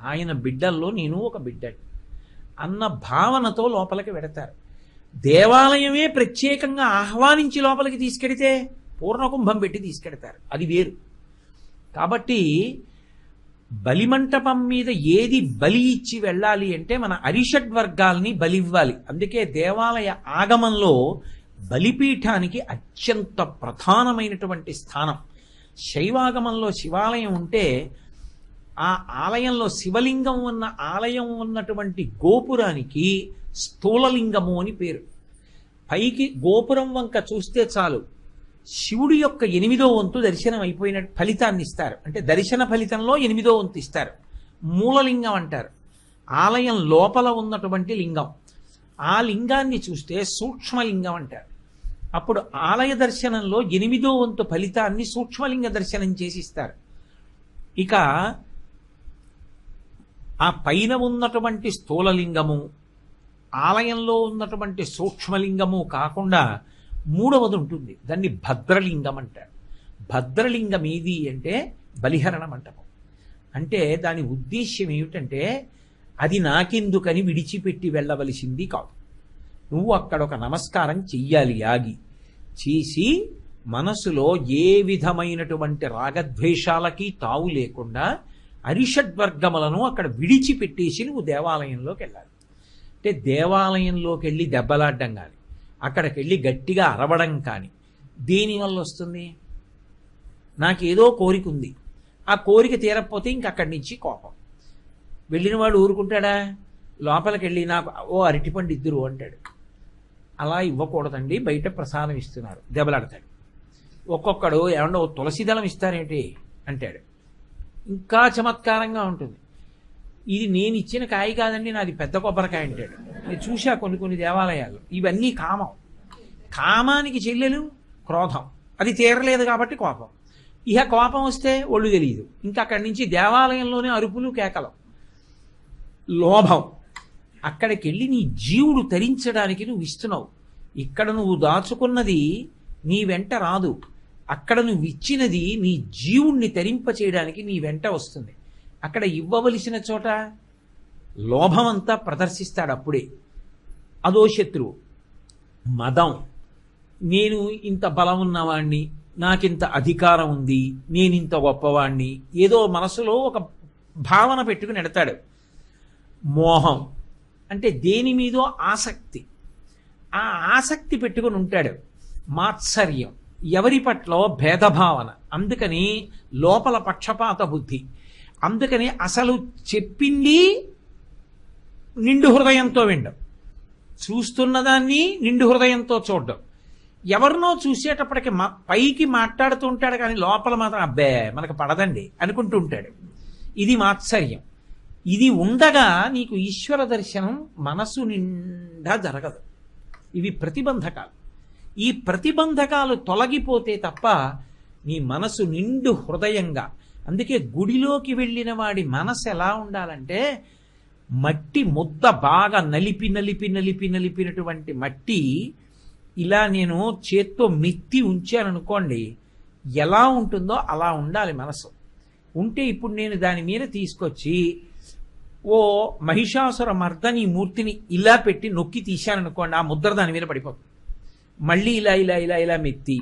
ఆయన బిడ్డల్లో నేను ఒక బిడ్డని అన్న భావనతో లోపలికి వెడతారు. దేవాలయమే ప్రత్యేకంగా ఆహ్వానించి లోపలికి తీసుకెడితే పూర్ణకుంభం పెట్టి తీసుకెడతారు, అది వేరు. కాబట్టి బలిమంటపం మీద ఏది బలి ఇచ్చి వెళ్ళాలి అంటే మన అరిషడ్వర్గాల్ని బలివ్వాలి. అందుకే దేవాలయ ఆగమంలో బలిపీఠానికి అత్యంత ప్రధానమైనటువంటి స్థానం. శైవాగమంలో శివాలయం ఉంటే ఆ ఆలయంలో శివలింగం ఉన్న ఆలయం ఉన్నటువంటి గోపురానికి స్థూలలింగము అని పేరు. పైకి గోపురం వంక చూస్తే చాలు శివుడి యొక్క 8వ వంతు దర్శనం అయిపోయిన ఫలితాన్ని ఇస్తారు. అంటే దర్శన ఫలితంలో 8వ వంతు ఇస్తారు. మూలలింగం అంటారు. ఆలయం లోపల ఉన్నటువంటి లింగం. ఆ లింగాన్ని చూస్తే సూక్ష్మలింగం అంటారు. అప్పుడు ఆలయ దర్శనంలో 8వ వంతు ఫలితాన్ని సూక్ష్మలింగ దర్శనం చేసి ఇస్తారు. ఇక ఆ పైన ఉన్నటువంటి స్థూలలింగము, ఆలయంలో ఉన్నటువంటి సూక్ష్మలింగము కాకుండా 3వది ఉంటుంది, దాన్ని భద్రలింగం అంటారు. భద్రలింగం ఏది అంటే బలిహరణ మంటపం. అంటే దాని ఉద్దేశ్యం ఏమిటంటే, అది నాకెందుకని విడిచిపెట్టి వెళ్ళవలసింది కాదు. నువ్వు అక్కడ ఒక నమస్కారం చెయ్యాలి, ఆగి చేసి మనసులో ఏ విధమైనటువంటి రాగద్వేషాలకి తావు లేకుండా అరిషడ్వర్గములను అక్కడ విడిచిపెట్టేసి నువ్వు దేవాలయంలోకి వెళ్ళాలి. అంటే దేవాలయంలోకి వెళ్ళి దెబ్బలాడ్డం కానీ, అక్కడికి వెళ్ళి గట్టిగా అరవడం కానీ దేనివల్ల వస్తుంది? నాకేదో కోరిక ఉంది, ఆ కోరిక తీరకపోతే ఇంక అక్కడి నుంచి కోపం. వెళ్ళిన వాడు ఊరుకుంటాడా? లోపలికి వెళ్ళి నాకు ఓ అరటిపండు ఇద్దరు అంటాడు. అలా ఇవ్వకూడదండి, బయట ప్రసాదం ఇస్తున్నారు, దెబ్బలాడతాడు. ఒక్కొక్కడు ఏమన్నా ఓ తులసి దళం ఇస్తారేంటి అంటాడు. ఇంకా చమత్కారంగా ఉంటుంది. ఇది నేను ఇచ్చిన కాయ కాదండి, నాది పెద్ద కొబ్బరికాయ అంటాడు. నేను చూశా కొన్ని దేవాలయాలు. ఇవన్నీ కామం. కామానికి చెల్లెలు క్రోధం, అది తీరలేదు కాబట్టి కోపం. ఇహ కోపం వస్తే ఒళ్ళు తెలియదు, ఇంకా అక్కడి నుంచి దేవాలయంలోనే అరుపులు కేకలం. లోభం, అక్కడికి వెళ్ళి నీ జీవుడు తరించడానికి నువ్వు ఇస్తున్నావు. ఇక్కడ నువ్వు దాచుకున్నది నీ వెంట రాదు, అక్కడ నువ్వు ఇచ్చినది నీ జీవుణ్ణి తరింపచేయడానికి నీ వెంట వస్తుంది. అక్కడ ఇవ్వవలసిన చోట లోభమంతా ప్రదర్శిస్తాడు. అప్పుడే అదో శత్రువు. మదం, నేను ఇంత బలం ఉన్నవాణ్ణి, నాకింత అధికారం ఉంది, నేనింత గొప్పవాణ్ణి, ఏదో మనసులో ఒక భావన పెట్టుకుని ఎడతాడు. మోహం అంటే దేని మీదో ఆసక్తి, ఆ ఆసక్తి పెట్టుకుని ఉంటాడు. మాత్సర్యం, ఎవరి పట్ల భేదభావన, అందుకని లోపల పక్షపాత బుద్ధి. అందుకని అసలు చెప్పింది నిండు హృదయంతో వినడం, చూస్తున్నదాన్ని నిండు హృదయంతో చూడడం. ఎవరినో చూసేటప్పటికి పైకి మాట్లాడుతూ ఉంటాడు కానీ లోపల మాత్రం అబ్బే మనకు పడదండి అనుకుంటూ ఉంటాడు. ఇది మాత్సర్యం. ఇది ఉండగా నీకు ఈశ్వర దర్శనం మనసు నిండా జరగదు. ఇవి ప్రతిబంధకాలు. ఈ ప్రతిబంధకాలు తొలగిపోతే తప్ప నీ మనసు నిండు హృదయంగా. అందుకే గుడిలోకి వెళ్ళిన వాడి మనసు ఎలా ఉండాలంటే, మట్టి ముద్ద బాగా నలిపినటువంటి మట్టి ఇలా నేను చేత్తో మెత్తి ఉంచాననుకోండి, ఎలా ఉంటుందో అలా ఉండాలి మనసు. ఉంటే ఇప్పుడు నేను దాని మీద తీసుకొచ్చి ఓ మహిషాసుర మర్దని మూర్తిని ఇలా పెట్టి నొక్కి తీశాననుకోండి, ఆ ముద్ర దాని మీద పడిపోతుంది. మళ్ళీ ఇలా ఇలా ఇలా ఇలా మెత్తి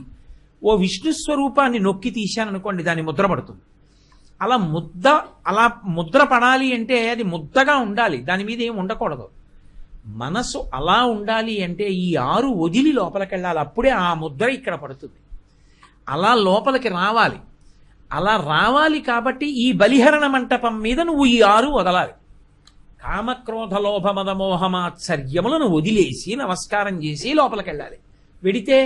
ఓ విష్ణు స్వరూపాన్ని నొక్కి తీశాననుకోండి, దాని ముద్ర పడుతుంది. అలా ముద్ర పడాలి అంటే అది ముద్దగా ఉండాలి, దాని మీద ఏం ఉండకూడదు. మనసు అలా ఉండాలి అంటే ఈ 6 వదిలి లోపలికి వెళ్ళాలి, అప్పుడే ఆ ముద్ర ఇక్కడ పడుతుంది. అలా లోపలికి రావాలి. అలా రావాలి కాబట్టి ఈ బలిహరణ మంటపం మీద నువ్వు ఈ 6 వదలాలి. కామక్రోధ లోభ మద మోహమాత్సర్యములను వదిలేసి నమస్కారం చేసి లోపలికి వెళ్ళాలి. వెడితే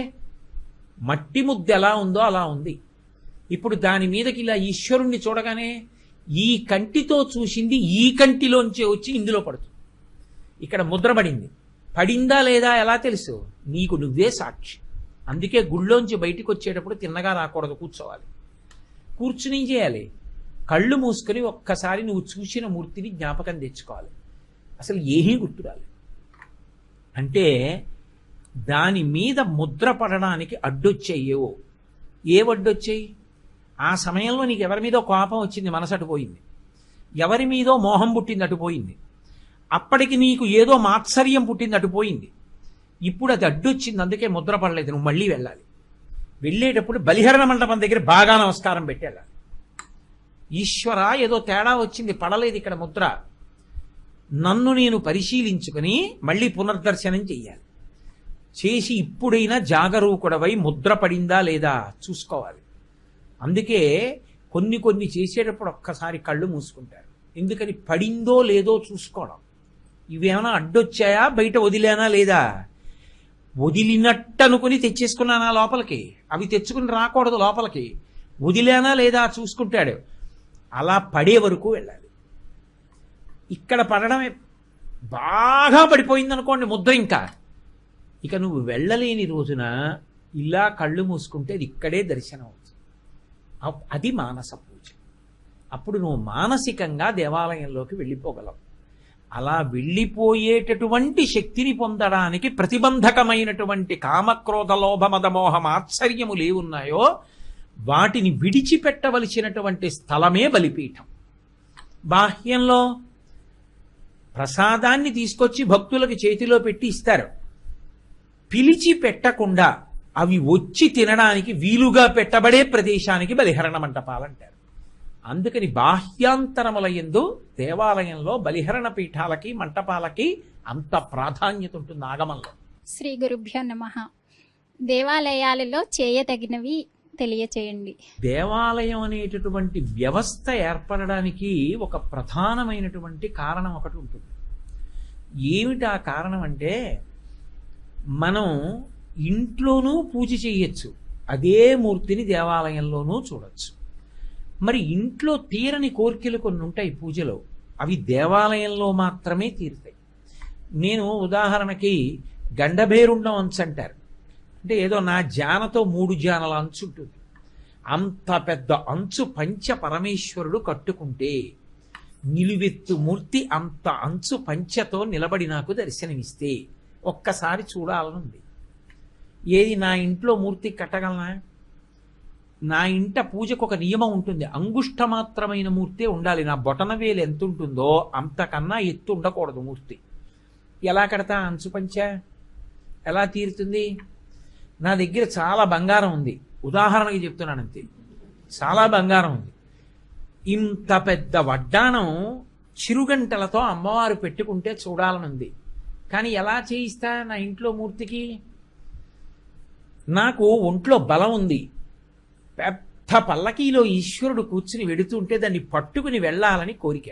మట్టి ముద్ద ఎలా ఉందో అలా ఉంది. ఇప్పుడు దాని మీదకి ఇలా ఈశ్వరుణ్ణి చూడగానే ఈ కంటితో చూసింది ఈ కంటిలోంచే వచ్చి ఇందులో పడుతుంది. ఇక్కడ ముద్ర పడింది. పడిందా లేదా ఎలా తెలుసు? నీకు నువ్వే సాక్షి. అందుకే గుళ్ళోంచి బయటికి వచ్చేటప్పుడు తిన్నగా రాకూడదు, కూర్చోవాలి. కూర్చుని చేయాలి, కళ్ళు మూసుకొని ఒక్కసారి నువ్వు చూసిన మూర్తిని జ్ఞాపకం తెచ్చుకోవాలి. అసలు ఏమీ గుర్తురాలి. అంటే దాని మీద ముద్ర పడడానికి అడ్డొచ్చాయేవో. ఏవడ్డొచ్చాయి? ఆ సమయంలో నీకు ఎవరి మీదో కోపం వచ్చింది, మనసు అటుపోయింది. ఎవరి మీదో మోహం పుట్టింది, అటుపోయింది. అప్పటికి నీకు ఏదో మాత్సర్యం పుట్టింది, అటుపోయింది. ఇప్పుడు అది అడ్డొచ్చింది, అందుకే ముద్ర పడలేదు. నువ్వు మళ్ళీ వెళ్ళాలి. వెళ్ళేటప్పుడు బలిహరణ మండపం దగ్గర బాగా నమస్కారం పెట్టాలి. ఈశ్వర, ఏదో తేడా వచ్చింది, పడలేదు ఇక్కడ ముద్ర, నన్ను నేను పరిశీలించుకుని మళ్ళీ పునర్దర్శనం చెయ్యాలి. చేసి ఇప్పుడైనా జాగరూకుడవై ముద్ర పడిందా లేదా చూసుకోవాలి. అందుకే కొన్ని చేసేటప్పుడు ఒక్కసారి కళ్ళు మూసుకుంటారు. ఎందుకని? పడిందో లేదో చూసుకోవడం. ఇవేమైనా అడ్డొచ్చాయా, బయట వదిలేనా లేదా, వదిలినట్టు అనుకుని తెచ్చేసుకున్నానా లోపలికి, అవి తెచ్చుకుని రాకూడదు లోపలికి, వదిలేనా లేదా చూసుకుంటాడు. అలా పడే వరకు వెళ్ళాలి. ఇక్కడ పడడమే బాగా పడిపోయిందనుకోండి ముద్ర, ఇంకా ఇక నువ్వు వెళ్ళలేని రోజున ఇలా కళ్ళు మూసుకుంటే అది ఇక్కడే దర్శనం అవుతుంది. అది మానస పూజ. అప్పుడు నువ్వు మానసికంగా దేవాలయంలోకి వెళ్ళిపోగలవు. అలా వెళ్ళిపోయేటటువంటి శక్తిని పొందడానికి ప్రతిబంధకమైనటువంటి కామక్రోధ లోభ మద మోహం ఆశ్చర్యములు ఏవున్నాయో వాటిని విడిచిపెట్టవలసినటువంటి స్థలమే బలిపీఠం. బాహ్యంలో ప్రసాదాన్ని తీసుకొచ్చి భక్తులకు చేతిలో పెట్టి ఇస్తారు. పిలిచి పెట్టకుండా అవి వచ్చి తినడానికి వీలుగా పెట్టబడే ప్రదేశానికి బలిహరణ మంటపాలంటారు. అందుకని బాహ్యాంతరముల యందు దేవాలయంలో బలిహరణ పీఠాలకి మంటపాలకి అంత ప్రాధాన్యత ఉంటుంది ఆగమంలో. శ్రీ గురుభ్యో నమః. దేవాలయాలలో చేయతగినవి తెలియచేయండి. దేవాలయం అనేటటువంటి వ్యవస్థ ఏర్పడడానికి ఒక ప్రధానమైనటువంటి కారణం ఒకటి ఉంటుంది. ఏమిటి ఆ కారణం అంటే, మనం ఇంట్లోనూ పూజ చేయొచ్చు, అదే మూర్తిని దేవాలయంలోనూ చూడొచ్చు. మరి ఇంట్లో తీరని కోరికలు కొన్ని ఉంటాయి పూజలో, అవి దేవాలయంలో మాత్రమే తీరుతాయి. నేను ఉదాహరణకి గండభేరుండం అంచు అంటారు. అంటే ఏదో నా జానతో 3 జానల అంచు ఉంటుంది. అంత పెద్ద అంచు పంచ పరమేశ్వరుడు కట్టుకుంటే నిలువెత్తు మూర్తి అంత అంచు పంచతో నిలబడి నాకు దర్శనమిస్తే ఒక్కసారి చూడాలనుంది. ఏది నా ఇంట్లో మూర్తి కట్టగలనా? నా ఇంట పూజకు ఒక నియమం ఉంటుంది. అంగుష్ట మాత్రమైన మూర్తే ఉండాలి. నా బొటన వేలు ఎంత ఉంటుందో అంతకన్నా ఎత్తు ఉండకూడదు మూర్తి. ఎలా కడతా అంచు పంచ? ఎలా తీరుతుంది? నా దగ్గర చాలా బంగారం ఉంది, ఉదాహరణకి చెప్తున్నాను అంతే. చాలా బంగారం ఉంది. ఇంత పెద్ద వడ్డాణం చిరుగంటలతో అమ్మవారు పెట్టుకుంటే చూడాలనుంది. కానీ ఎలా చేయిస్తా నా ఇంట్లో మూర్తికి? నాకు ఒంట్లో బలం ఉంది, పెద్ద పల్లకీలో ఈశ్వరుడు కూర్చుని వెడుతుంటే దాన్ని పట్టుకుని వెళ్ళాలని కోరిక.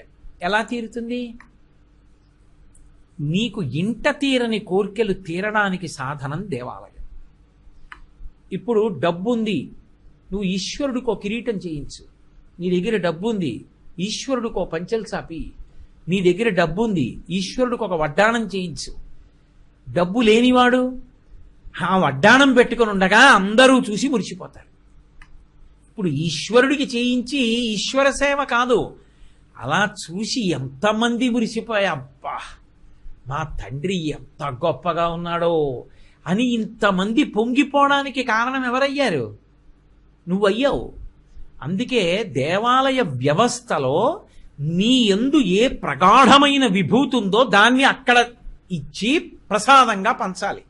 ఎలా తీరుతుంది? నీకు ఇంట తీరని కోరికలు తీరడానికి సాధనం దేవాలయం. ఇప్పుడు డబ్బుంది, నువ్వు ఈశ్వరుడికో కిరీటం చేయించు. నీ దగ్గర డబ్బుంది, ఈశ్వరుడికో పంచెలు చాపి. నీ దగ్గర డబ్బుంది, ఈశ్వరుడికి ఒక వడ్డాణం చేయించు. డబ్బు లేనివాడు ఆ వడ్డాణం పెట్టుకుని ఉండగా అందరూ చూసి మురిసిపోతారు. ఇప్పుడు ఈశ్వరుడికి చేయించి ఈశ్వర సేవ కాదు, అలా చూసి ఎంతమంది మురిసిపోయా, అబ్బా మా తండ్రి ఎంత గొప్పగా ఉన్నాడో, అని ఇంతమంది పొంగిపోవడానికి కారణం ఎవరయ్యారు? నువ్వయ్యావు. అందుకే దేవాలయ వ్యవస్థలో నీ యందు ఏ ప్రగాఢమైన విభూతి ఉందో దాన్ని అక్కడ ఇచ్చి ప్రసాదంగా పంచాలి.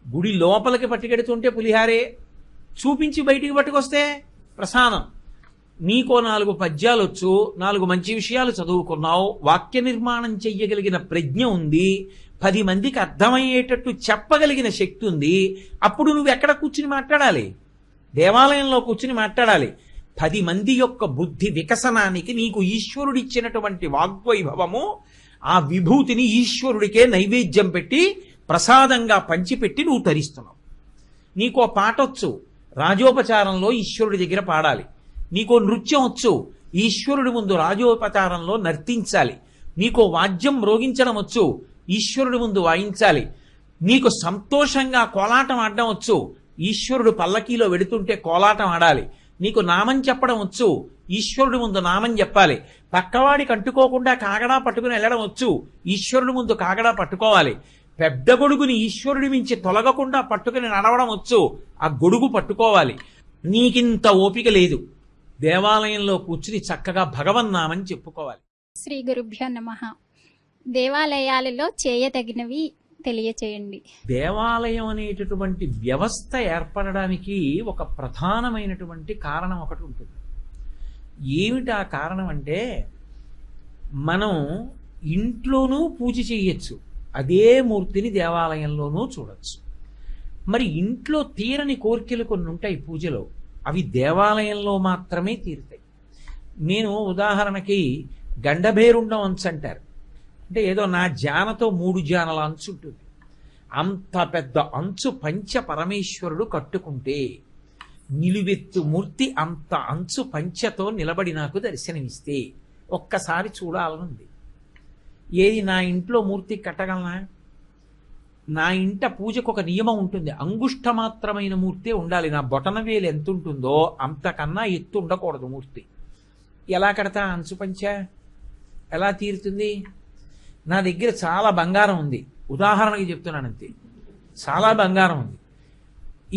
గుడి లోపలికి పట్టుకెడుతుంటే పులిహారే, చూపించి బయటికి పట్టుకొస్తే ప్రసాదం. నీకో 4 పద్యాలు వచ్చు, 4 మంచి విషయాలు చదువుకున్నావు, వాక్య నిర్మాణం చెయ్యగలిగిన ప్రజ్ఞ ఉంది, 10 మందికి అర్థమయ్యేటట్టు చెప్పగలిగిన శక్తి ఉంది. అప్పుడు నువ్వు ఎక్కడ కూర్చుని మాట్లాడాలి? దేవాలయంలో కూర్చుని మాట్లాడాలి. 10 మంది యొక్క బుద్ధి వికసనానికి నీకు ఈశ్వరుడిచ్చినటువంటి వాగ్వైభవము, ఆ విభూతిని ఈశ్వరుడికే నైవేద్యం పెట్టి ప్రసాదంగా పంచిపెట్టి నువ్వు తరిస్తున్నావు. నీకో పాటొచ్చు, రాజోపచారంలో ఈశ్వరుడి దగ్గర పాడాలి. నీకో నృత్యం వచ్చు, ఈశ్వరుడి ముందు రాజోపచారంలో నర్తించాలి. నీకో వాద్యం మ్రోగించడం వచ్చు, ఈశ్వరుడి ముందు వాయించాలి. నీకు సంతోషంగా కోలాటం ఆడడం వచ్చు, ఈశ్వరుడు పల్లకీలో వెడుతుంటే కోలాటం ఆడాలి. నీకు నామం చెప్పడం వచ్చు, ఈశ్వరుడి ముందు నామం చెప్పాలి. పక్కవాడికి అంటుకోకుండా కాగడా పట్టుకుని వెళ్ళడం వచ్చు, ఈశ్వరుడి ముందు కాగడా పట్టుకోవాలి. పెద్ద గొడుగుని ఈశ్వరుడి మించి తొలగకుండా పట్టుకుని నడవడం వచ్చు, ఆ గొడుగు పట్టుకోవాలి. నీకింత ఓపిక లేదు. దేవాలయంలో కూర్చుని చక్కగా భగవన్నామని చెప్పుకోవాలి. శ్రీ గురుభ్యో నమః. దేవాలయాలలో చేయదగినవి తెలియచేయండి. దేవాలయం అనేటటువంటి వ్యవస్థ ఏర్పడడానికి ఒక ప్రధానమైనటువంటి కారణం ఒకటి ఉంటుంది. ఏమిటి ఆ కారణం అంటే, మనం ఇంట్లోనూ పూజ చేయొచ్చు, అదే మూర్తిని దేవాలయంలోనూ చూడొచ్చు. మరి ఇంట్లో తీరని కోరికలు కొన్ని ఉంటాయి పూజలో, అవి దేవాలయంలో మాత్రమే తీరుతాయి. నేను ఉదాహరణకి గండభేరుండం అంచు అంటారు. అంటే ఏదో నా జానతో 3 జానల అంచు ఉంటుంది. అంత పెద్ద అంచు పంచ పరమేశ్వరుడు కట్టుకుంటే నిలువెత్తు మూర్తి అంత అంచు పంచతో నిలబడి నాకు దర్శనమిస్తే ఒక్కసారి చూడాలనుంది. ఏది నా ఇంట్లో మూర్తి కట్టగలనా? నా ఇంట పూజకు ఒక నియమం ఉంటుంది, అంగుష్టమాత్రమైన మూర్తే ఉండాలి. నా బొటన వేలు ఎంత ఉంటుందో అంతకన్నా ఎత్తు ఉండకూడదు మూర్తి. ఎలా కడతా అంచు పంచ? ఎలా తీరుతుంది? నా దగ్గర చాలా బంగారం ఉంది, ఉదాహరణకి చెప్తున్నాను అంతే. చాలా బంగారం ఉంది,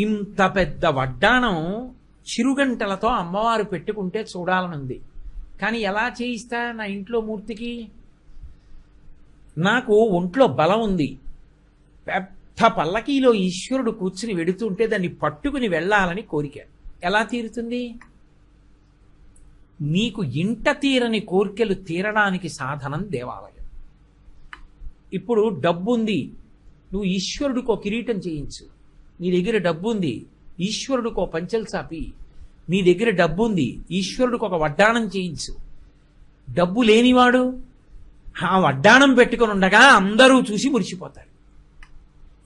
ఇంత పెద్ద వడ్డాణం చిరుగంటలతో అమ్మవారు పెట్టుకుంటే చూడాలనుంది. కానీ ఎలా చేయిస్తా నా ఇంట్లో మూర్తికి? నాకు ఒంట్లో బలం ఉంది, పెద్ద పల్లకీలో ఈశ్వరుడు కూర్చుని వెడుతుంటే దాన్ని పట్టుకుని వెళ్ళాలని కోరిక. ఎలా తీరుతుంది? నీకు ఇంట తీరని కోరికలు తీరడానికి సాధనం దేవాలయం. ఇప్పుడు డబ్బు ఉంది, నువ్వు ఈశ్వరుడికో కిరీటం చేయించు. నీ దగ్గర డబ్బు ఉంది, ఈశ్వరుడికో పంచెలు చాపి. నీ దగ్గర డబ్బు ఉంది, ఈశ్వరుడికి ఒక వడ్డాణం చేయించు. డబ్బు లేనివాడు ఆ వడ్డాణం పెట్టుకుని ఉండగా అందరూ చూసి మురిసిపోతారు.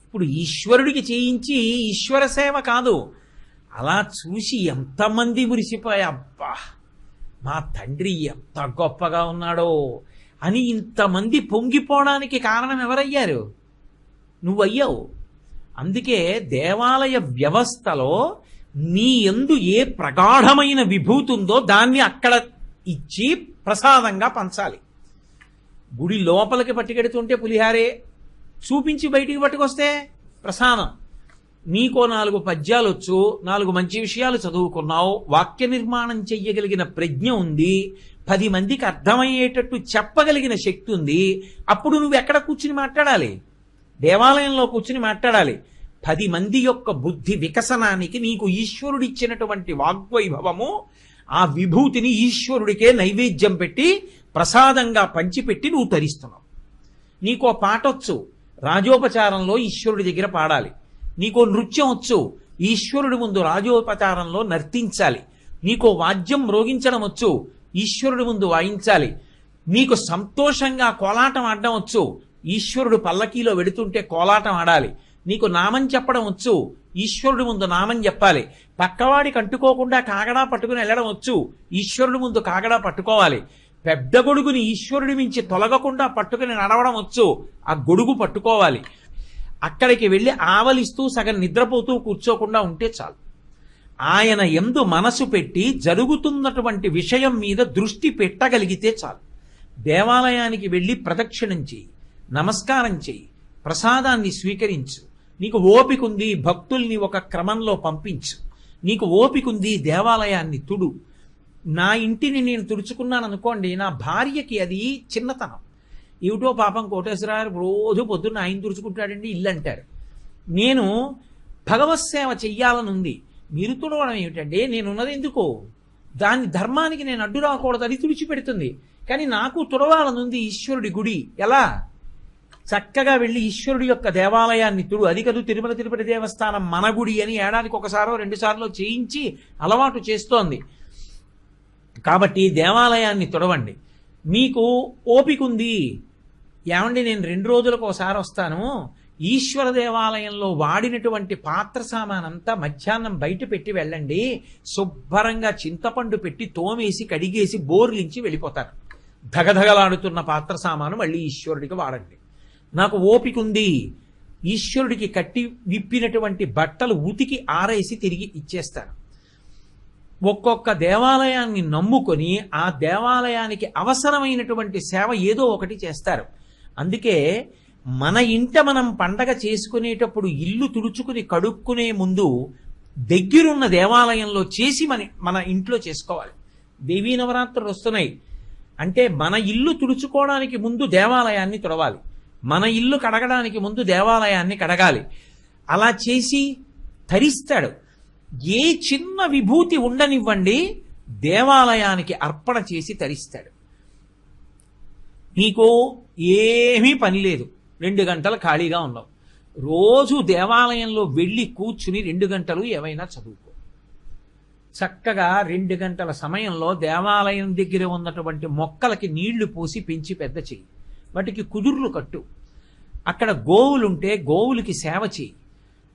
ఇప్పుడు ఈశ్వరుడికి చేయించి ఈశ్వర సేవ కాదు, అలా చూసి ఎంతమంది మురిసిపోయా, అబ్బా మా తండ్రి ఎంత గొప్పగా ఉన్నాడో అని ఇంతమంది పొంగిపోవడానికి కారణం ఎవరయ్యారు? నువ్వయ్యావు. అందుకే దేవాలయ వ్యవస్థలో నీ యందు ఏ ప్రగాఢమైన విభూతి ఉందో దాన్ని అక్కడ ఇచ్చి ప్రసాదంగా పంచాలి. గుడి లోపలికి పట్టుకెడుతుంటే పులిహారే, చూపించి బయటికి పట్టుకొస్తే ప్రసాదం. నీకో 4 పద్యాలు వచ్చు, 4 మంచి విషయాలు చదువుకున్నావు, వాక్య నిర్మాణం చెయ్యగలిగిన ప్రజ్ఞ ఉంది, 10 మందికి అర్థమయ్యేటట్టు చెప్పగలిగిన శక్తి ఉంది. అప్పుడు నువ్వు ఎక్కడ కూర్చుని మాట్లాడాలి? దేవాలయంలో కూర్చుని మాట్లాడాలి. 10 మంది యొక్క బుద్ధి వికసనానికి నీకు ఈశ్వరుడిచ్చినటువంటి వాగ్వైభవము, ఆ విభూతిని ఈశ్వరుడికే నైవేద్యం పెట్టి ప్రసాదంగా పంచిపెట్టి నువ్వు తరిస్తున్నావు. నీకో పాటొచ్చు, రాజోపచారంలో ఈశ్వరుడి దగ్గర పాడాలి. నీకో నృత్యం వచ్చు, ఈశ్వరుడి ముందు రాజోపచారంలో నర్తించాలి. నీకో వాద్యం మ్రోగించడం వచ్చు, ఈశ్వరుడి ముందు వాయించాలి. నీకు సంతోషంగా కోలాటం ఆడడం వచ్చు, ఈశ్వరుడు పల్లకీలో వెడుతుంటే కోలాటం ఆడాలి. నీకు నామం చెప్పడం వచ్చు, ఈశ్వరుడి ముందు నామం చెప్పాలి. పక్కవాడికి అంటుకోకుండా కాగడా పట్టుకుని వెళ్ళడం వచ్చు, ఈశ్వరుడి ముందు కాగడా పట్టుకోవాలి. పెద్ద గొడుగుని ఈశ్వరుడి మించి తొలగకుండా పట్టుకుని నడవడం వచ్చు, ఆ గొడుగు పట్టుకోవాలి. అక్కడికి వెళ్ళి ఆవలిస్తూ సగం నిద్రపోతూ కూర్చోకుండా ఉంటే చాలు. ఆయన యందు మనసు పెట్టి జరుగుతున్నటువంటి విషయం మీద దృష్టి పెట్టగలిగితే చాలు. దేవాలయానికి వెళ్ళి ప్రదక్షిణం చెయ్యి, నమస్కారం చెయ్యి, ప్రసాదాన్ని స్వీకరించు, నీకు ఓపిక ఉంది, భక్తుల్ని ఒక క్రమంలో పంపించు. నీకు ఓపిక ఉంది, దేవాలయాన్ని తుడు. నా ఇంటిని నేను తుడుచుకున్నాను అనుకోండి, నా భార్యకి అది చిన్నతనం. ఏమిటో పాపం కోటేశ్వరరావు రోజు పొద్దున్న ఆయన తుడుచుకుంటాడండి ఇల్లు అంటారు. నేను భగవత్ సేవ చెయ్యాలని ఉంది. మీరు తుడవడం ఏమిటంటే, నేనున్నది ఎందుకు? దాని ధర్మానికి నేను అడ్డు రాకూడదు, అది తుడిచిపెడుతుంది. కానీ నాకు తుడవాలని ఉంది ఈశ్వరుడి గుడి. ఎలా? చక్కగా వెళ్ళి ఈశ్వరుడి యొక్క దేవాలయాన్ని తుడు. అది కదూ తిరుమల తిరుపతి దేవస్థానం మన గుడి అని ఏడాదికి ఒకసారో 2 సార్లు చేయించి అలవాటు చేస్తోంది. కాబట్టి దేవాలయాన్ని తుడవండి. మీకు ఓపిక ఉంది, ఏమండి నేను 2 రోజులకు ఒకసారి వస్తాను, ఈశ్వర దేవాలయంలో వాడినటువంటి పాత్ర సామానంతా మధ్యాహ్నం బయట పెట్టి వెళ్ళండి, శుభ్రంగా చింతపండు పెట్టి తోమేసి కడిగేసి బోర్లించి వెళ్ళిపోతారు. ధగధగలాడుతున్న పాత్ర సామాను మళ్ళీ ఈశ్వరుడికి వాడండి. నాకు ఓపిక ఉంది, ఈశ్వరుడికి కట్టి విప్పినటువంటి బట్టలు ఉతికి ఆరేసి తిరిగి ఇచ్చేస్తారు. ఒక్కొక్క దేవాలయాన్ని నమ్ముకొని ఆ దేవాలయానికి అవసరమైనటువంటి సేవ ఏదో ఒకటి చేస్తారు. అందుకే మన ఇంట మనం పండగ చేసుకునేటప్పుడు ఇల్లు తుడుచుకుని కడుక్కునే ముందు దగ్గరున్న దేవాలయంలో చేసి మన ఇంట్లో చేసుకోవాలి. దేవీ నవరాత్రులు వస్తున్నాయి అంటే మన ఇల్లు తుడుచుకోవడానికి ముందు దేవాలయాన్ని తుడవాలి, మన ఇల్లు కడగడానికి ముందు దేవాలయాన్ని కడగాలి. అలా చేసి తరిస్తాడు. ఏ చిన్న విభూతి ఉండనివ్వండి, దేవాలయానికి అర్పణ చేసి తరిస్తాడు. నీకు ఏమీ పని లేదు, 2 గంటలు ఖాళీగా ఉన్నావు, రోజు దేవాలయంలో వెళ్ళి కూర్చుని 2 గంటలు ఏమైనా చదువుకో. చక్కగా 2 గంటల సమయంలో దేవాలయం దగ్గర ఉన్నటువంటి మొక్కలకి నీళ్లు పోసి పెంచి పెద్ద చెయ్యి, వాటికి కుదుర్లు కట్టు. అక్కడ గోవులుంటే గోవులకి సేవ చేయి.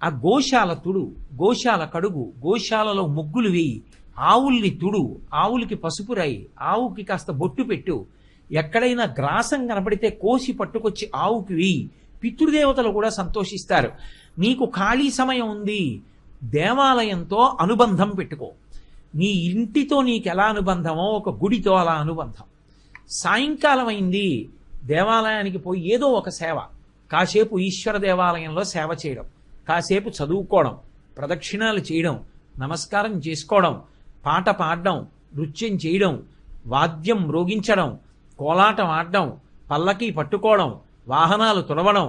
ఆ గోశాల తుడు, గోశాల కడుగు, గోశాలలో ముగ్గులు వేయి, ఆవుల్ని తుడు, ఆవులకి పసుపు రాయి, ఆవుకి కాస్త బొట్టు పెట్టు. ఎక్కడైనా గ్రాసం కనపడితే కోసి పట్టుకొచ్చి ఆవుకి వేయి. పితృదేవతలు కూడా సంతోషిస్తారు. నీకు ఖాళీ సమయం ఉంది, దేవాలయంతో అనుబంధం పెట్టుకో. నీ ఇంటితో నీకు ఎలా అనుబంధమో ఒక గుడితో అలా అనుబంధం. సాయంకాలం అయింది, దేవాలయానికి పోయి ఏదో ఒక సేవ, కాసేపు ఈశ్వర దేవాలయంలో సేవ చేయడం, కాసేపు చదువుకోవడం, ప్రదక్షిణాలు చేయడం, నమస్కారం చేసుకోవడం, పాట పాడడం, నృత్యం చేయడం, వాద్యం మ్రోగించడం, కోలాటం ఆడడం, పల్లకి పట్టుకోవడం, వాహనాలు తుడవడం,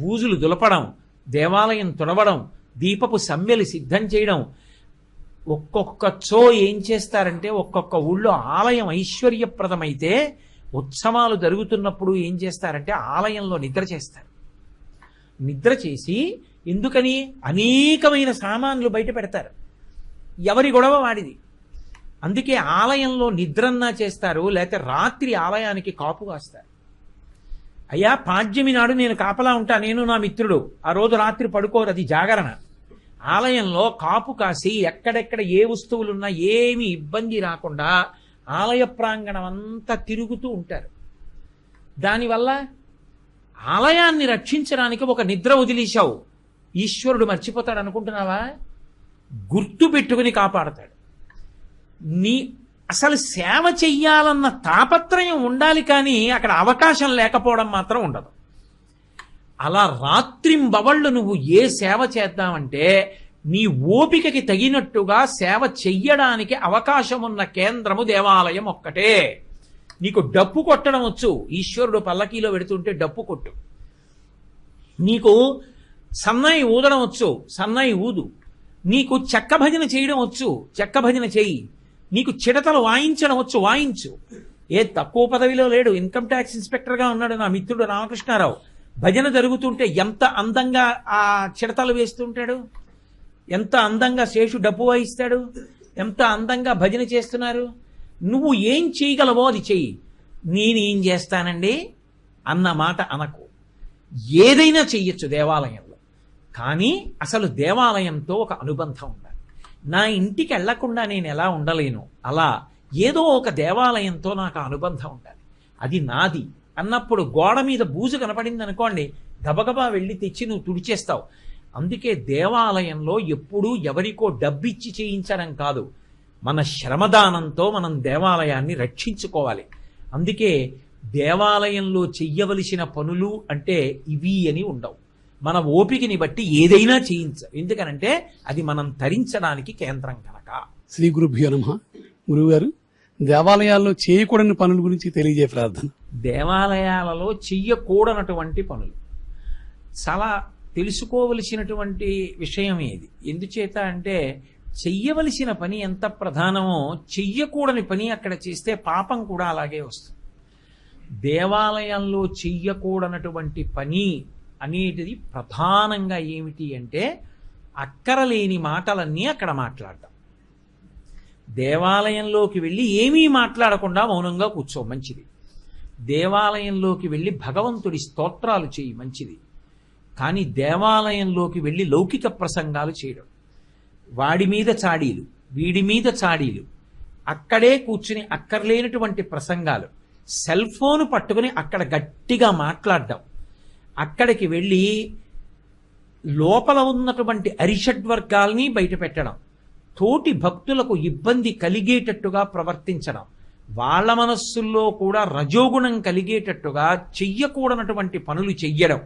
బూజులు దులపడం, దేవాలయం తుడవడం, దీపపు సమ్మెలు సిద్ధం చేయడం. ఒక్కొక్క చో ఏం చేస్తారంటే, ఒక్కొక్క ఊళ్ళో ఆలయం ఐశ్వర్యప్రదమైతే ఉత్సవాలు జరుగుతున్నప్పుడు ఏం చేస్తారంటే ఆలయంలో నిద్ర చేస్తారు. నిద్ర చేసి ఎందుకని అనేకమైన సామాన్లు బయట పెడతారు. ఎవరి గొడవ వాడిది. అందుకే ఆలయంలో నిద్రన్నా చేస్తారు, లేకపోతే రాత్రి ఆలయానికి కాపు కాస్తారు. అయ్యా పాడ్యమి నాడు నేను కాపలా ఉంటా, నేను నా మిత్రుడు, ఆ రోజు రాత్రి పడుకోరు, అది జాగరణ. ఆలయంలో కాపు కాసి ఎక్కడెక్కడ ఏ వస్తువులున్నా ఏమీ ఇబ్బంది రాకుండా ఆలయ ప్రాంగణం అంతా తిరుగుతూ ఉంటారు. దానివల్ల ఆలయాన్ని రక్షించడానికి ఒక నిద్ర వదిలేశావు, ఈశ్వరుడు మర్చిపోతాడు అనుకుంటున్నావా? గుర్తు పెట్టుకుని కాపాడతాడు. అసలు సేవ చెయ్యాలన్న తాపత్రయం ఉండాలి, కానీ అక్కడ అవకాశం లేకపోవడం మాత్రం ఉండదు. అలా రాత్రింబవళ్ళు నువ్వు ఏ సేవ చేద్దామంటే నీ ఓపికకి తగినట్టుగా సేవ చెయ్యడానికి అవకాశం ఉన్న కేంద్రము దేవాలయం ఒక్కటే. నీకు డప్పు కొట్టడం వచ్చు, ఈశ్వరుడు పల్లకీలో పెడుతుంటే డప్పు కొట్టు. నీకు సన్నాయి ఊదడం వచ్చు, సన్నాయి ఊదు. నీకు చెక్క భజన చేయడం వచ్చు, చెక్క భజన చెయ్యి. నీకు చిడతలు వాయించడం వచ్చు, వాయించు. ఏ తక్కువ పదవిలో లేడు, ఇన్కమ్ ట్యాక్స్ ఇన్స్పెక్టర్గా ఉన్నాడు నా మిత్రుడు రామకృష్ణారావు. భజన జరుగుతుంటే ఎంత అందంగా ఆ చిడతలు వేస్తుంటాడు, ఎంత అందంగా శేషు డప్పు వాయిస్తాడు, ఎంత అందంగా భజన చేస్తున్నారు. నువ్వు ఏం చేయగలవో అది చెయ్యి. నేనేం చేస్తానండి అన్న మాట అనకు. ఏదైనా చెయ్యొచ్చు దేవాలయంలో, కానీ అసలు దేవాలయంతో ఒక అనుబంధం ఉండాలి. నా ఇంటికి వెళ్లకుండా నేను ఎలా ఉండలేను, అలా ఏదో ఒక దేవాలయంతో నాకు అనుబంధం ఉండాలి. అది నాది అన్నప్పుడు గోడ మీద బూజు కనపడింది అనుకోండి, గబగబా వెళ్ళి తెచ్చి నువ్వు తుడిచేస్తావు. అందుకే దేవాలయంలో ఎప్పుడూ ఎవరికో డబ్బిచ్చి చేయించడం కాదు, మన శ్రమదానంతో మనం దేవాలయాన్ని రక్షించుకోవాలి. అందుకే దేవాలయంలో చెయ్యవలసిన పనులు అంటే ఇవి అని ఉండవు. మన ఓపికని బట్టి ఏదైనా ఎందుకనంటే అది మనం తరించడానికి కేంద్రం కనుక. శ్రీ గురుభ్యో నమః. గురువుగారు, దేవాలయాల్లో చేయకూడని పనుల గురించి తెలియజే ప్రార్థన. దేవాలయాలలో చెయ్యకూడనటువంటి పనులు చాలా తెలుసుకోవలసినటువంటి విషయం ఏది. ఎందుచేత అంటే చెయ్యవలసిన పని ఎంత ప్రధానమో చెయ్యకూడని పని అక్కడ చేస్తే పాపం కూడా అలాగే వస్తుంది. దేవాలయంలో చెయ్యకూడనటువంటి పని అనేటిది ప్రధానంగా ఏమిటి అంటే అక్కరలేని మాటలన్నీ అక్కడ మాట్లాడటం. దేవాలయంలోకి వెళ్ళి ఏమీ మాట్లాడకుండా మౌనంగా కూర్చో, మంచిది. దేవాలయంలోకి వెళ్ళి భగవంతుడి స్తోత్రాలు చేయి, మంచిది. కానీ దేవాలయంలోకి వెళ్ళి లౌకిక ప్రసంగాలు చేయడం, వాడి మీద చాడీలు, వీడి మీద చాడీలు, అక్కడే కూర్చుని అక్కర్లేనటువంటి ప్రసంగాలు, సెల్ ఫోన్ పట్టుకుని అక్కడ గట్టిగా మాట్లాడడం, అక్కడికి వెళ్ళి లోపల ఉన్నటువంటి అరిషడ్వర్గాల్ని బయట పెట్టడం, తోటి భక్తులకు ఇబ్బంది కలిగేటట్టుగా ప్రవర్తించడం, వాళ్ళ మనస్సుల్లో కూడా రజోగుణం కలిగేటట్టుగా చెయ్యకూడనటువంటి పనులు చెయ్యడం,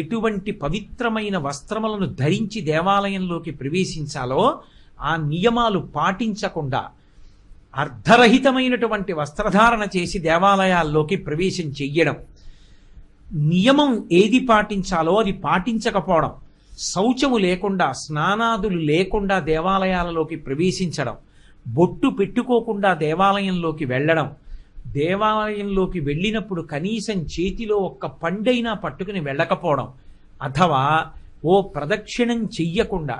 ఎటువంటి పవిత్రమైన వస్త్రములను ధరించి దేవాలయంలోకి ప్రవేశించాలో ఆ నియమాలు పాటించకుండా అర్ధరహితమైనటువంటి వస్త్రధారణ చేసి దేవాలయాల్లోకి ప్రవేశం చెయ్యడం, నియమం ఏది పాటించాలో అది పాటించకపోవడం, శౌచము లేకుండా స్నానాదులు లేకుండా దేవాలయాలలోకి ప్రవేశించడం, బొట్టు పెట్టుకోకుండా దేవాలయంలోకి వెళ్ళడం, దేవాలయంలోకి వెళ్ళినప్పుడు కనీసం చేతిలో ఒక్క పండైనా పట్టుకుని వెళ్ళకపోవడం, అథవా ఓ ప్రదక్షిణం చెయ్యకుండా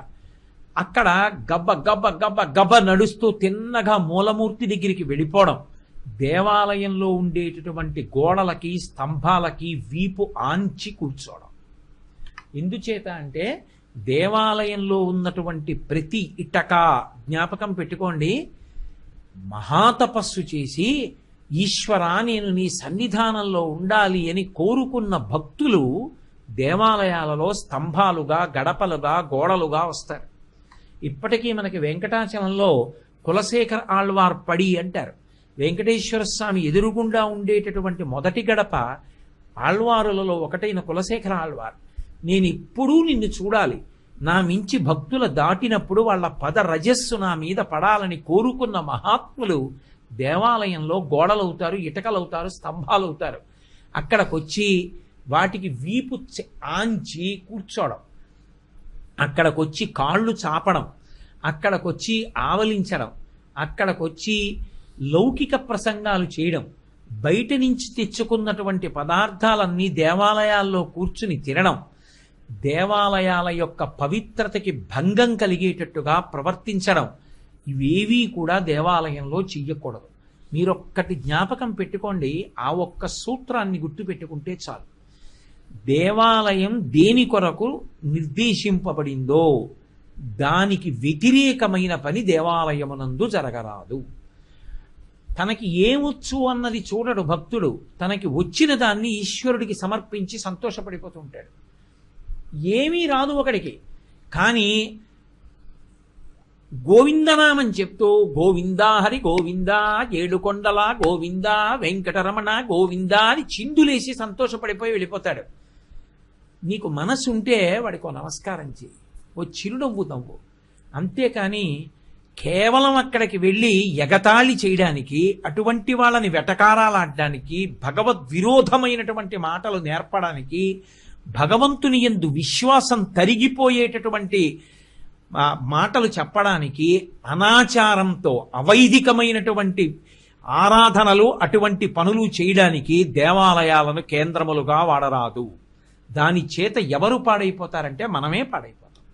అక్కడ గబ్బ గబ్బ గబ్బ గబ్బ నడుస్తూ తిన్నగా మూలమూర్తి దగ్గరికి వెళ్ళిపోవడం, దేవాలయంలో ఉండేటటువంటి గోడలకి స్తంభాలకి వీపు ఆంచి కూర్చోవడం. ఎందుచేత అంటే దేవాలయంలో ఉన్నటువంటి ప్రతి ఇటక జ్ఞాపకం పెట్టుకోండి, మహాతపస్సు చేసి ఈశ్వరా నేను నీ సన్నిధానంలో ఉండాలి అని కోరుకున్న భక్తులు దేవాలయాలలో స్తంభాలుగా గడపలుగా గోడలుగా వస్తారు. ఇప్పటికీ మనకి వెంకటాచలంలో కులశేఖర ఆళ్వార్ పడి అంటారు. వెంకటేశ్వర స్వామి ఎదురుగుండా ఉండేటటువంటి మొదటి గడప ఆళ్వారులలో ఒకటైన కులశేఖర ఆళ్వార్. నేను ఎప్పుడూ నిన్ను చూడాలి, నా మించి భక్తుల దాటినప్పుడు వాళ్ళ పద రజస్సు నా మీద పడాలని కోరుకున్న మహాత్ములు దేవాలయంలో గోడలవుతారు, ఇటకలవుతారు, స్తంభాలవుతారు. అక్కడికొచ్చి వాటికి వీపు ఆంచి కూర్చోవడం, అక్కడికొచ్చి కాళ్ళు చాపడం, అక్కడికొచ్చి ఆవలించడం, అక్కడికొచ్చి లౌకిక ప్రసంగాలు చేయడం, బయట నుంచి తెచ్చుకున్నటువంటి పదార్థాలన్నీ దేవాలయాల్లో కూర్చుని తినడం, దేవాలయాల యొక్క పవిత్రతకి భంగం కలిగేటట్టుగా ప్రవర్తించడం, ఇవేవీ కూడా దేవాలయంలో చెయ్యకూడదు. మీరొక్కటి జ్ఞాపకం పెట్టుకోండి, ఆ ఒక్క సూత్రాన్ని గుర్తుపెట్టుకుంటే చాలు. దేవాలయం దేని కొరకు నిర్దేశింపబడిందో దానికి వ్యతిరేకమైన పని దేవాలయమునందు జరగరాదు. తనకి ఏమొచ్చు అన్నది చూడడు భక్తుడు, తనకి వచ్చిన దాన్ని ఈశ్వరుడికి సమర్పించి సంతోషపడిపోతూ ఉంటాడు. ఏమీ రాదు ఒకడికి, కానీ గోవిందనామం చెప్తూ గోవిందా హరి గోవిందా ఏడుకొండల గోవిందా వెంకటరమణ గోవిందా అని చిందులేసి సంతోషపడిపోయి వెళ్ళిపోతాడు. నీకు మనసు ఉంటే వాడికి నమస్కారం చేయి, ఓ చిరునవ్వు నవ్వు. అంతేకాని కేవలం అక్కడికి వెళ్ళి ఎగతాళి చేయడానికి, అటువంటి వాళ్ళని వెటకారాలాడడానికి, భగవద్విరోధమైనటువంటి మాటలు నేర్పడానికి, భగవంతుని యందు విశ్వాసం తరిగిపోయేటటువంటి మాటలు చెప్పడానికి, అనాచారంతో అవైదికమైనటువంటి ఆరాధనలు అటువంటి పనులు చేయడానికి దేవాలయాలను కేంద్రములుగా వాడరాదు. దాని చేత ఎవరు పాడైపోతారంటే మనమే పాడైపోతాం.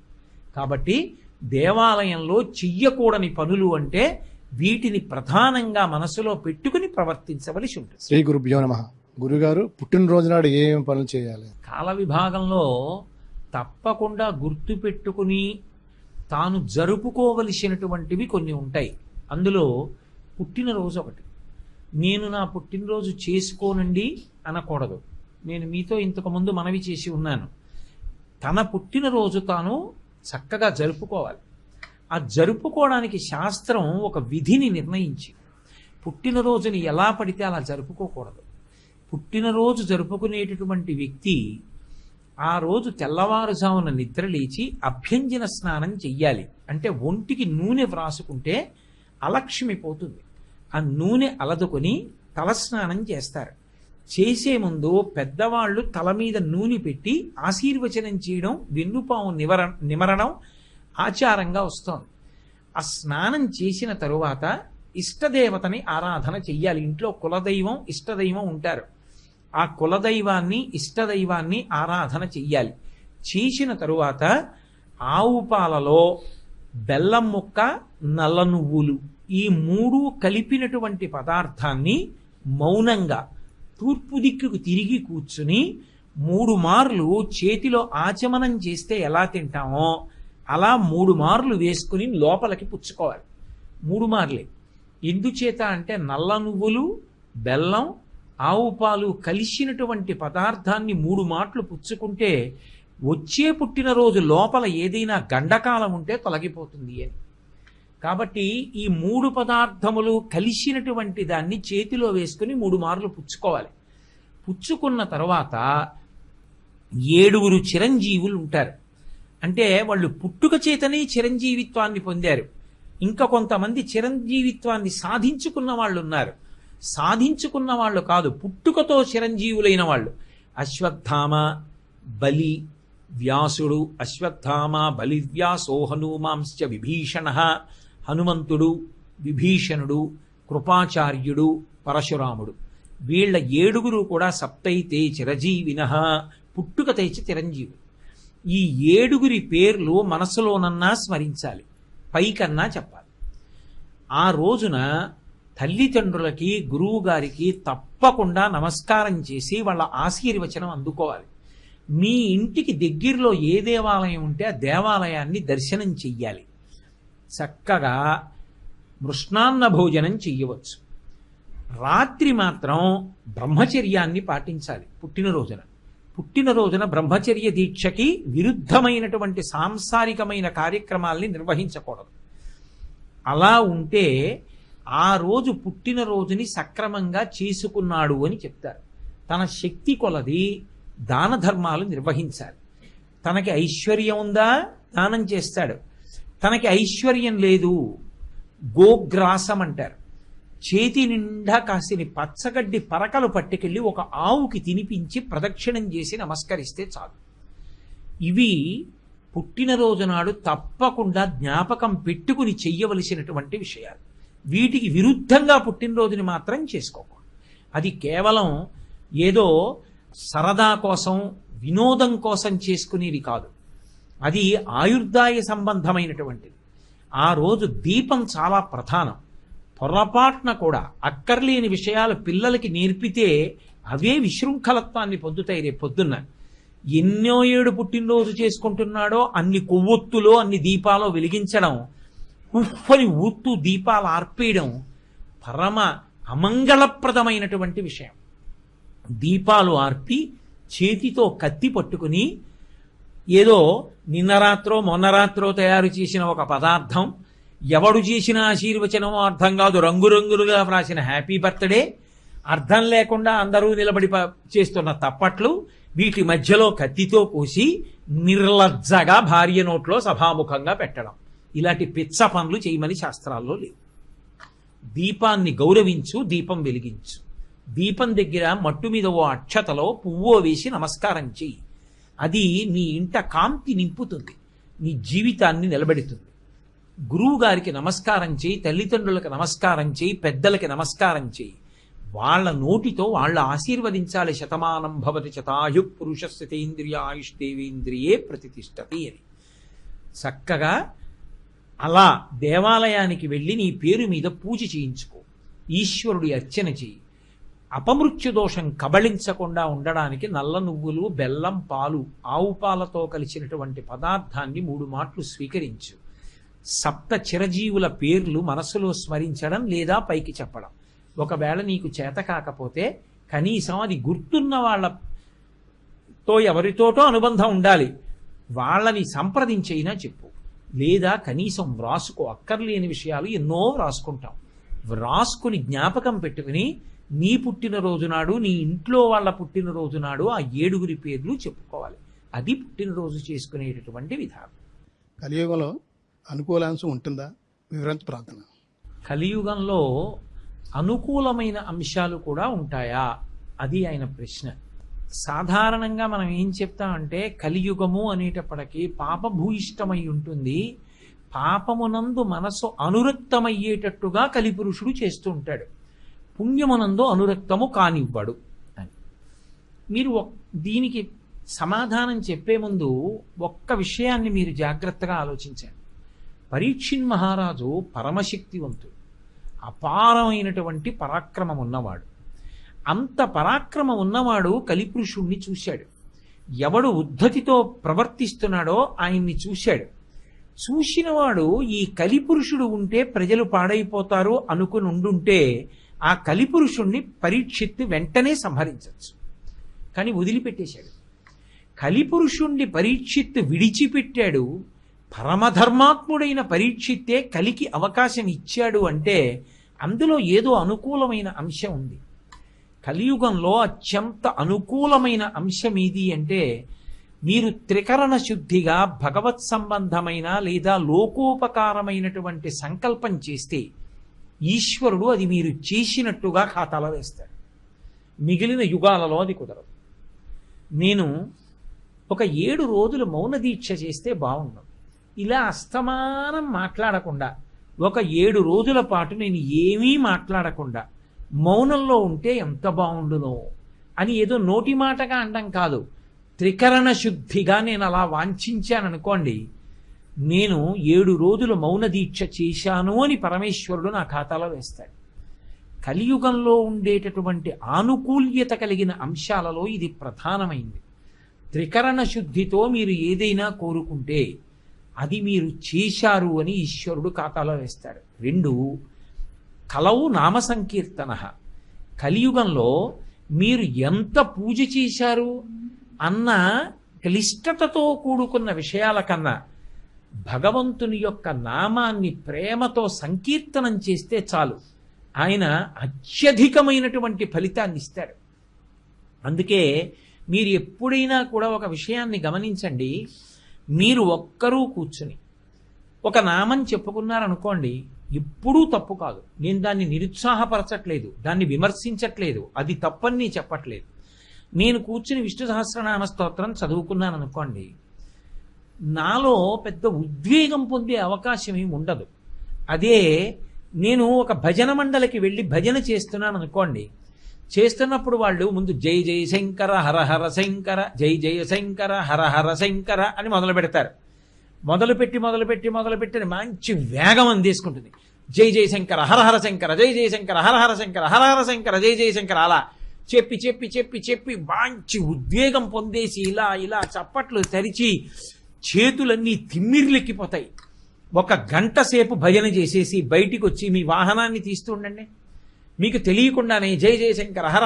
కాబట్టి దేవాలయంలో చెయ్యకూడని పనులు అంటే వీటిని ప్రధానంగా మనసులో పెట్టుకుని ప్రవర్తించవలసి ఉంటుంది. శ్రీ గురుభ్యో నమః. గురుగారు, పుట్టినరోజు నాడు ఏమేమి పనులు చేయాలి? కాల విభాగంలో తప్పకుండా గుర్తు పెట్టుకుని తాను జరుపుకోవలసినటువంటివి కొన్ని ఉంటాయి. అందులో పుట్టినరోజు ఒకటి. నేను నా పుట్టినరోజు చేసుకోనండి అనకూడదు. నేను మీతో ఇంతకుముందు మనవి చేసి ఉన్నాను. తన పుట్టినరోజు తాను చక్కగా జరుపుకోవాలి. ఆ జరుపుకోవడానికి శాస్త్రం ఒక విధిని నిర్ణయించి, పుట్టినరోజుని ఎలా పడితే అలా జరుపుకోకూడదు. పుట్టినరోజు జరుపుకునేటటువంటి వ్యక్తి ఆ రోజు తెల్లవారుజామున నిద్ర లేచి అభ్యంజన స్నానం చెయ్యాలి. అంటే ఒంటికి నూనె వ్రాసుకుంటే అలక్ష్మి పోతుంది. ఆ నూనె అలదుకొని తలస్నానం చేస్తారు. చేసే ముందు పెద్దవాళ్ళు తల మీద నూనె పెట్టి ఆశీర్వచనం చేయడం, వెన్నుపాము నిమరణం ఆచారంగా వస్తోంది. ఆ స్నానం చేసిన తరువాత ఇష్టదేవతని ఆరాధన చెయ్యాలి. ఇంట్లో కులదైవం ఇష్టదైవం ఉంటారు. ఆ కులదైవాన్ని ఇష్టదైవాన్ని ఆరాధన చెయ్యాలి. చేసిన తరువాత ఆవు పాలలో బెల్లం ముక్క, నల్ల నువ్వులు ఈ 3 కలిపినటువంటి పదార్థాన్ని మౌనంగా తూర్పు దిక్కుకు తిరిగి కూర్చుని 3 మార్లు చేతిలో ఆచమనం చేస్తే ఎలా తింటామో అలా 3 మార్లు వేసుకుని లోపలికి పుచ్చుకోవాలి. 3 మార్లే. ఎందుచేత అంటే నల్ల నువ్వులు, బెల్లం, ఆవు పాలు కలిసినటువంటి పదార్థాన్ని 3 మాటలు పుచ్చుకుంటే వచ్చే పుట్టినరోజు లోపల ఏదైనా గండకాలం ఉంటే తొలగిపోతుంది అని. కాబట్టి ఈ 3 పదార్థములు కలిసినటువంటి దాన్ని చేతిలో వేసుకుని 3 మార్లు పుచ్చుకోవాలి. పుచ్చుకున్న తర్వాత 7 చిరంజీవులు ఉంటారు. అంటే వాళ్ళు పుట్టుక చేతనే చిరంజీవిత్వాన్ని పొందారు. ఇంకా కొంతమంది చిరంజీవిత్వాన్ని సాధించుకున్న వాళ్ళు ఉన్నారు. సాధించుకున్న వాళ్ళు కాదు, పుట్టుకతో చిరంజీవులైన వాళ్ళు. అశ్వత్థామ, బలి, వ్యాసుడు. అశ్వత్థామ బలివ్యాసో హనుమాంశ్చ విభీషణ. హనుమంతుడు, విభీషణుడు, కృపాచార్యుడు, పరశురాముడు. వీళ్ళ 7 కూడా సప్తైతే చిరజీవిన, పుట్టుకతే చిరంజీవులు. ఈ 7 పేర్లు మనసులోనన్నా స్మరించాలి, పైకన్నా చెప్పాలి. ఆ రోజున తల్లిదండ్రులకి, గురువు గారికి తప్పకుండా నమస్కారం చేసి వాళ్ళ ఆశీర్వచనం అందుకోవాలి. మీ ఇంటికి దగ్గరలో ఏ దేవాలయం ఉంటే ఆ దేవాలయాన్ని దర్శనం చెయ్యాలి. చక్కగా మృష్ణాన్న భోజనం చెయ్యవచ్చు. రాత్రి మాత్రం బ్రహ్మచర్యాన్ని పాటించాలి. పుట్టినరోజున బ్రహ్మచర్య దీక్షకి విరుద్ధమైనటువంటి సాంసారికమైన కార్యక్రమాల్ని నిర్వహించకూడదు. అలా ఉంటే ఆ రోజు పుట్టినరోజుని సక్రమంగా చేసుకున్నాడు అని చెప్తారు. తన శక్తి కొలది దాన ధర్మాలు నిర్వహించాలి. తనకి ఐశ్వర్యం ఉందా దానం చేస్తాడు. తనకి ఐశ్వర్యం లేదు, గోగ్రాసం అంటారు. చేతి నిండా కాసిని పచ్చగడ్డి పరకలు పట్టుకెళ్ళి ఒక ఆవుకి తినిపించి ప్రదక్షిణం చేసి నమస్కరిస్తే చాలు. ఇవి పుట్టినరోజు నాడు తప్పకుండా జ్ఞాపకం పెట్టుకుని చెయ్యవలసినటువంటి విషయాలు. వీటికి విరుద్ధంగా పుట్టినరోజుని మాత్రం చేసుకోకూడదు. అది కేవలం ఏదో సరదా కోసం, వినోదం కోసం చేసుకునేది కాదు. అది ఆయుర్దాయ సంబంధమైనటువంటిది. ఆ రోజు దీపం చాలా ప్రధానం. పొరపాటున కూడా అక్కర్లేని విషయాలు పిల్లలకి నేర్పితే అవే విశృంఖలత్వాన్ని పొందుతాయి. రేపు పొద్దున్న ఎన్నో 7 పుట్టినరోజు చేసుకుంటున్నాడో అన్ని కొవ్వొత్తులో, అన్ని దీపాలో వెలిగించడం, ఉఫ్ఫని ఊత్తు దీపాలు ఆర్పేయడం పరమ అమంగళప్రదమైనటువంటి విషయం. దీపాలు ఆర్పి చేతితో కత్తి పట్టుకుని ఏదో నిన్న రాత్రో మొన్న రాత్రో తయారు చేసిన ఒక పదార్థం, ఎవడు చేసిన ఆశీర్వచనమో అర్థం కాదు, రంగురంగులుగా వ్రాసిన హ్యాపీ బర్త్డే, అర్థం లేకుండా అందరూ నిలబడి చేస్తున్న తప్పట్లు, వీటి మధ్యలో కత్తితో కోసి నిర్లజ్జగా భార్య నోట్లో సభాముఖంగా పెట్టడం, ఇలాంటి పిచ్చ పనులు చేయమని శాస్త్రాల్లో లేవు. దీపాన్ని గౌరవించు, దీపం వెలిగించు. దీపం దగ్గర మట్టు మీద ఓ అక్షతలో పువ్వో వేసి నమస్కారం చెయ్యి. అది నీ ఇంట కాంతి నింపుతుంది, నీ జీవితాన్ని నిలబెడుతుంది. గురువు గారికి నమస్కారం చేయి, తల్లిదండ్రులకు నమస్కారం చేయి, పెద్దలకి నమస్కారం చేయి. వాళ్ళ నోటితో వాళ్ళు ఆశీర్వదించాలి. శతమానం భవతి శతాయు పురుషస్యతేంద్రియ ఆయుష్దేవేంద్రియే ప్రతిష్టతి అని. చక్కగా అలా దేవాలయానికి వెళ్ళి నీ పేరు మీద పూజ చేయించుకో, ఈశ్వరుడి అర్చన చేయి. అపమృత్యు దోషం కబళించకుండా ఉండడానికి నల్ల నువ్వులు, బెల్లం, పాలు, ఆవు పాలతో కలిసినటువంటి పదార్థాన్ని 3 మాటలు స్వీకరించు. సప్త చిరజీవుల పేర్లు మనసులో స్మరించడం లేదా పైకి చెప్పడం. ఒకవేళ నీకు చేత కాకపోతే కనీసం అది గుర్తున్న వాళ్ళతో ఎవరితోటో అనుబంధం ఉండాలి, వాళ్ళని సంప్రదించైనా చెప్పు. లేదా కనీసం వ్రాసుకో. అక్కర్లేని విషయాలు ఎన్నో వ్రాసుకుంటాం. వ్రాసుకుని జ్ఞాపకం పెట్టుకుని నీ పుట్టినరోజు నాడు, నీ ఇంట్లో వాళ్ళ పుట్టినరోజు నాడు ఆ 7 పేర్లు చెప్పుకోవాలి. అది పుట్టినరోజు చేసుకునేటటువంటి విధానం. కలియుగంలో అనుకూలాంశం ఉంటుందా? వివరించ ప్రార్థన. కలియుగంలో అనుకూలమైన అంశాలు కూడా ఉంటాయా? అది ఆయన ప్రశ్న. సాధారణంగా మనం ఏం చెప్తామంటే కలియుగము అనేటప్పటికీ పాపభూయిష్టమై ఉంటుంది, పాపమునందు మనసు అనురక్తమయ్యేటట్టుగా కలిపురుషుడు చేస్తూ ఉంటాడు, పుణ్యమునందు అనురక్తము కానివ్వడు అని. మీరు దీనికి సమాధానం చెప్పే ముందు ఒక్క విషయాన్ని మీరు జాగ్రత్తగా ఆలోచించండి. పరీక్షిన్ మహారాజు పరమశక్తివంతుడు, అపారమైనటువంటి పరాక్రమం ఉన్నవాడు. అంత పరాక్రమం ఉన్నవాడు కలిపురుషుణ్ణి చూశాడు. ఎవడు ఉద్ధతితో ప్రవర్తిస్తున్నాడో ఆయన్ని చూశాడు. చూసినవాడు ఈ కలిపురుషుడు ఉంటే ప్రజలు పాడైపోతారు అనుకుని ఉండుంటే ఆ కలిపురుషుణ్ణి పరీక్షిత్తు వెంటనే సంహరించవచ్చు. కానీ వదిలిపెట్టేశాడు. కలిపురుషుణ్ణి పరీక్షిత్తు విడిచిపెట్టాడు. పరమధర్మాత్ముడైన పరీక్షిత్తే కలికి అవకాశం ఇచ్చాడు అంటే అందులో ఏదో అనుకూలమైన అంశం ఉంది. కలియుగంలో అత్యంత అనుకూలమైన అంశం ఏది అంటే మీరు త్రికరణ శుద్ధిగా భగవత్ సంబంధమైన లేదా లోకోపకారమైనటువంటి సంకల్పం చేస్తే ఈశ్వరుడు అది మీరు చేసినట్టుగా ఖాతాలో వేస్తాడు. మిగిలిన యుగాలలో అది కుదరదు. నేను ఒక 7 రోజులు మౌన దీక్ష చేస్తే బాగుండదు. ఇలా అస్తమానం మాట్లాడకుండా ఒక 7 రోజుల పాటు నేను ఏమీ మాట్లాడకుండా మౌనంలో ఉంటే ఎంత బాగుండునో అని ఏదో నోటి మాటగా అనడం కాదు, త్రికరణ శుద్ధిగా నేను అలా వాంఛించాననుకోండి, నేను 7 రోజులు మౌన దీక్ష చేశాను అని పరమేశ్వరుడు నా ఖాతాలో వేస్తాడు. కలియుగంలో ఉండేటటువంటి ఆనుకూల్యత కలిగిన అంశాలలో ఇది ప్రధానమైంది. త్రికరణ శుద్ధితో మీరు ఏదైనా కోరుకుంటే అది మీరు చేశారు అని ఈశ్వరుడు ఖాతాలో వేస్తాడు. 2 కలవు నామ సంకీర్తన. కలియుగంలో మీరు ఎంత పూజ చేశారు అన్న క్లిష్టతతో కూడుకున్న విషయాల కన్నా భగవంతుని యొక్క నామాన్ని ప్రేమతో సంకీర్తనం చేస్తే చాలు, ఆయన అత్యధికమైనటువంటి ఫలితాన్ని ఇస్తాడు. అందుకే మీరు ఎప్పుడైనా కూడా ఒక విషయాన్ని గమనించండి. మీరు ఒక్కరూ కూర్చుని ఒక నామం చెప్పుకున్నారనుకోండి, ఎప్పుడూ తప్పు కాదు. నేను దాన్ని నిరుత్సాహపరచట్లేదు, దాన్ని విమర్శించట్లేదు, అది తప్పని చెప్పట్లేదు. నేను కూర్చుని విష్ణు సహస్రనామ స్తోత్రం చదువుకున్నాను అనుకోండి, నాలో పెద్ద ఉద్వేగం పొందే అవకాశం ఏమి ఉండదు. అదే నేను ఒక భజన మండలికి వెళ్ళి భజన చేస్తున్నాను అనుకోండి, చేస్తున్నప్పుడు వాళ్ళు ముందు జై జయ శంకర హర హర శంకర, జై జయ శంకర హర హర శంకర అని మొదలు పెడతారు. మొదలుపెట్టి మంచి వేగం అందేసుకుంటుంది. జై జయ శంకర హర హర శంకర, జై జయ శంకర హర హర శంకర, హర హర శంకర జై జయ శంకర, అలా చెప్పి మంచి ఉద్వేగం పొందేసి ఇలా చప్పట్లు తెరిచి చేతులన్నీ తిమ్మిర్లెక్కిపోతాయి. 1 గంట సేపు భజన చేసేసి బయటికి వచ్చి మీ వాహనాన్ని తీస్తూ ఉండండి. మీకు తెలియకుండానే జై జయ శంకర హర